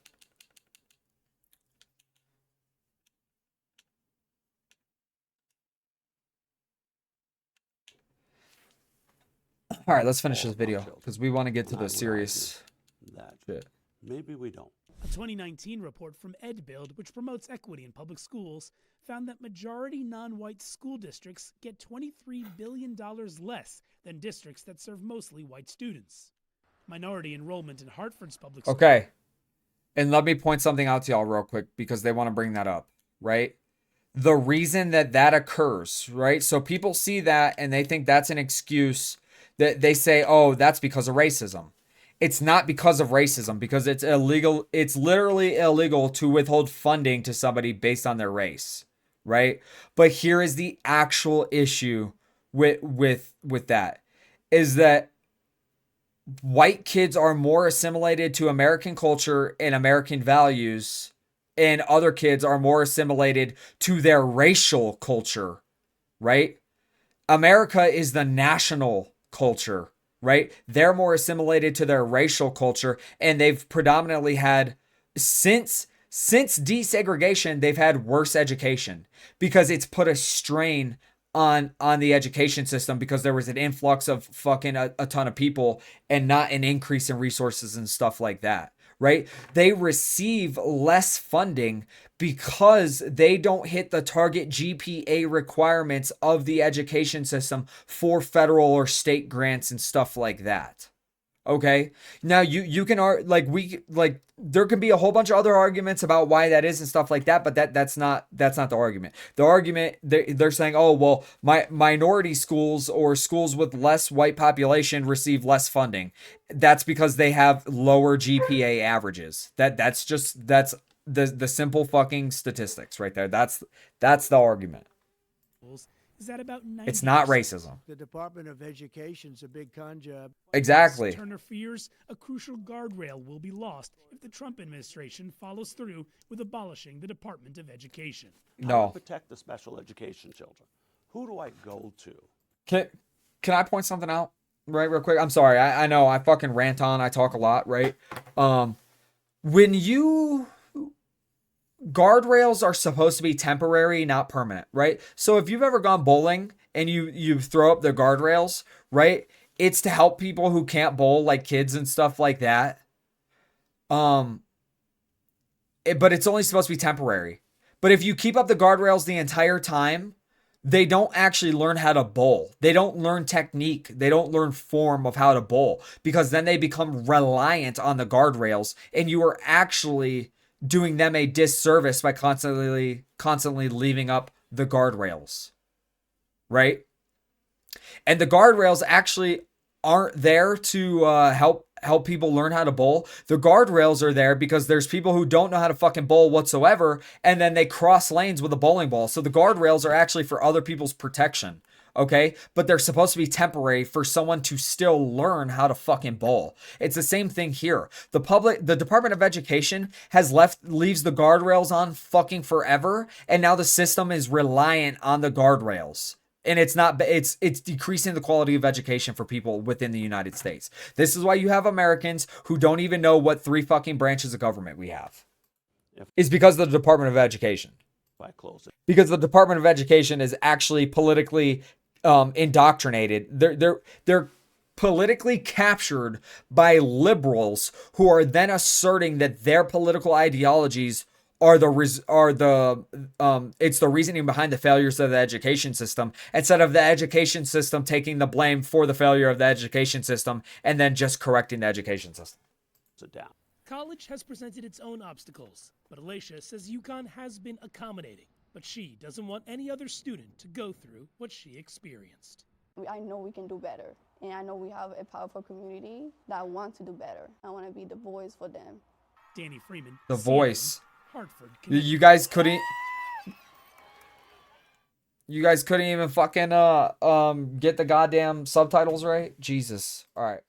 All right, let's finish this video because we want to get to the serious shit. Maybe we don't. A 2019 report from EdBuild, which promotes equity in public schools, found that majority non-white school districts get $23 billion less than districts that serve mostly white students. Minority enrollment in Hartford's public schools. Okay. And let me point something out to y'all real quick because they want to bring that up, right? The reason that occurs, right? So people see that and they think that's an excuse that they say, oh, that's because of racism. It's not because of racism, because it's illegal. It's literally illegal to withhold funding to somebody based on their race, right? But here is the actual issue with that, is that white kids are more assimilated to American culture and American values, and other kids are more assimilated to their racial culture, right? America is the national culture, right? They're more assimilated to their racial culture, and they've predominantly had, since desegregation, they've had worse education because it's put a strain on the education system because there was an influx of fucking a ton of people and not an increase in resources and stuff like that, right? They receive less funding because they don't hit the target GPA requirements of the education system for federal or state grants and stuff like that. Okay. Now you can there can be a whole bunch of other arguments about why that is and stuff like that, but that's not the argument. The argument, they're saying, oh well, minority schools or schools with less white population receive less funding. That's because they have lower GPA averages. That's the simple fucking statistics right there. That's the argument. Is that about 90%? It's not racism. The Department of Education's a big con job. Exactly. Turner fears a crucial guardrail will be lost if the Trump administration follows through with abolishing the Department of Education. How do I protect the special education children? Who do I go to? Can I point something out right real quick? I'm sorry. I know I fucking rant on. I talk a lot, right? Guardrails are supposed to be temporary, not permanent, right? So if you've ever gone bowling and you throw up the guardrails, right? It's to help people who can't bowl, like kids and stuff like that. But it's only supposed to be temporary. But if you keep up the guardrails the entire time, they don't actually learn how to bowl. They don't learn technique. They don't learn form of how to bowl because then they become reliant on the guardrails, and you are actually doing them a disservice by constantly leaving up the guardrails, right? And the guardrails actually aren't there to help people learn how to bowl. The guardrails are there because there's people who don't know how to fucking bowl whatsoever, and then they cross lanes with a bowling ball. So the guardrails are actually for other people's protection. Okay, but they're supposed to be temporary for someone to still learn how to fucking bowl. It's the same thing here. The Department of Education leaves the guardrails on fucking forever, and now the system is reliant on the guardrails. And it's decreasing the quality of education for people within the United States. This is why you have Americans who don't even know what 3 fucking branches of government we have. It's because of the Department of Education. Because the Department of Education is actually politically indoctrinated. They're politically captured by liberals who are then asserting that their political ideologies are it's the reasoning behind the failures of the education system, instead of the education system taking the blame for the failure of the education system and then just correcting the education system. Sit down. College has presented its own obstacles, but Alicia says UConn has been accommodating. But she doesn't want any other student to go through what she experienced. I know we can do better, and I know we have a powerful community that wants to do better. I want to be the voice for them. Danny Freeman. The voice. Hartford. You guys couldn't even fucking get the goddamn subtitles right? Jesus. All right.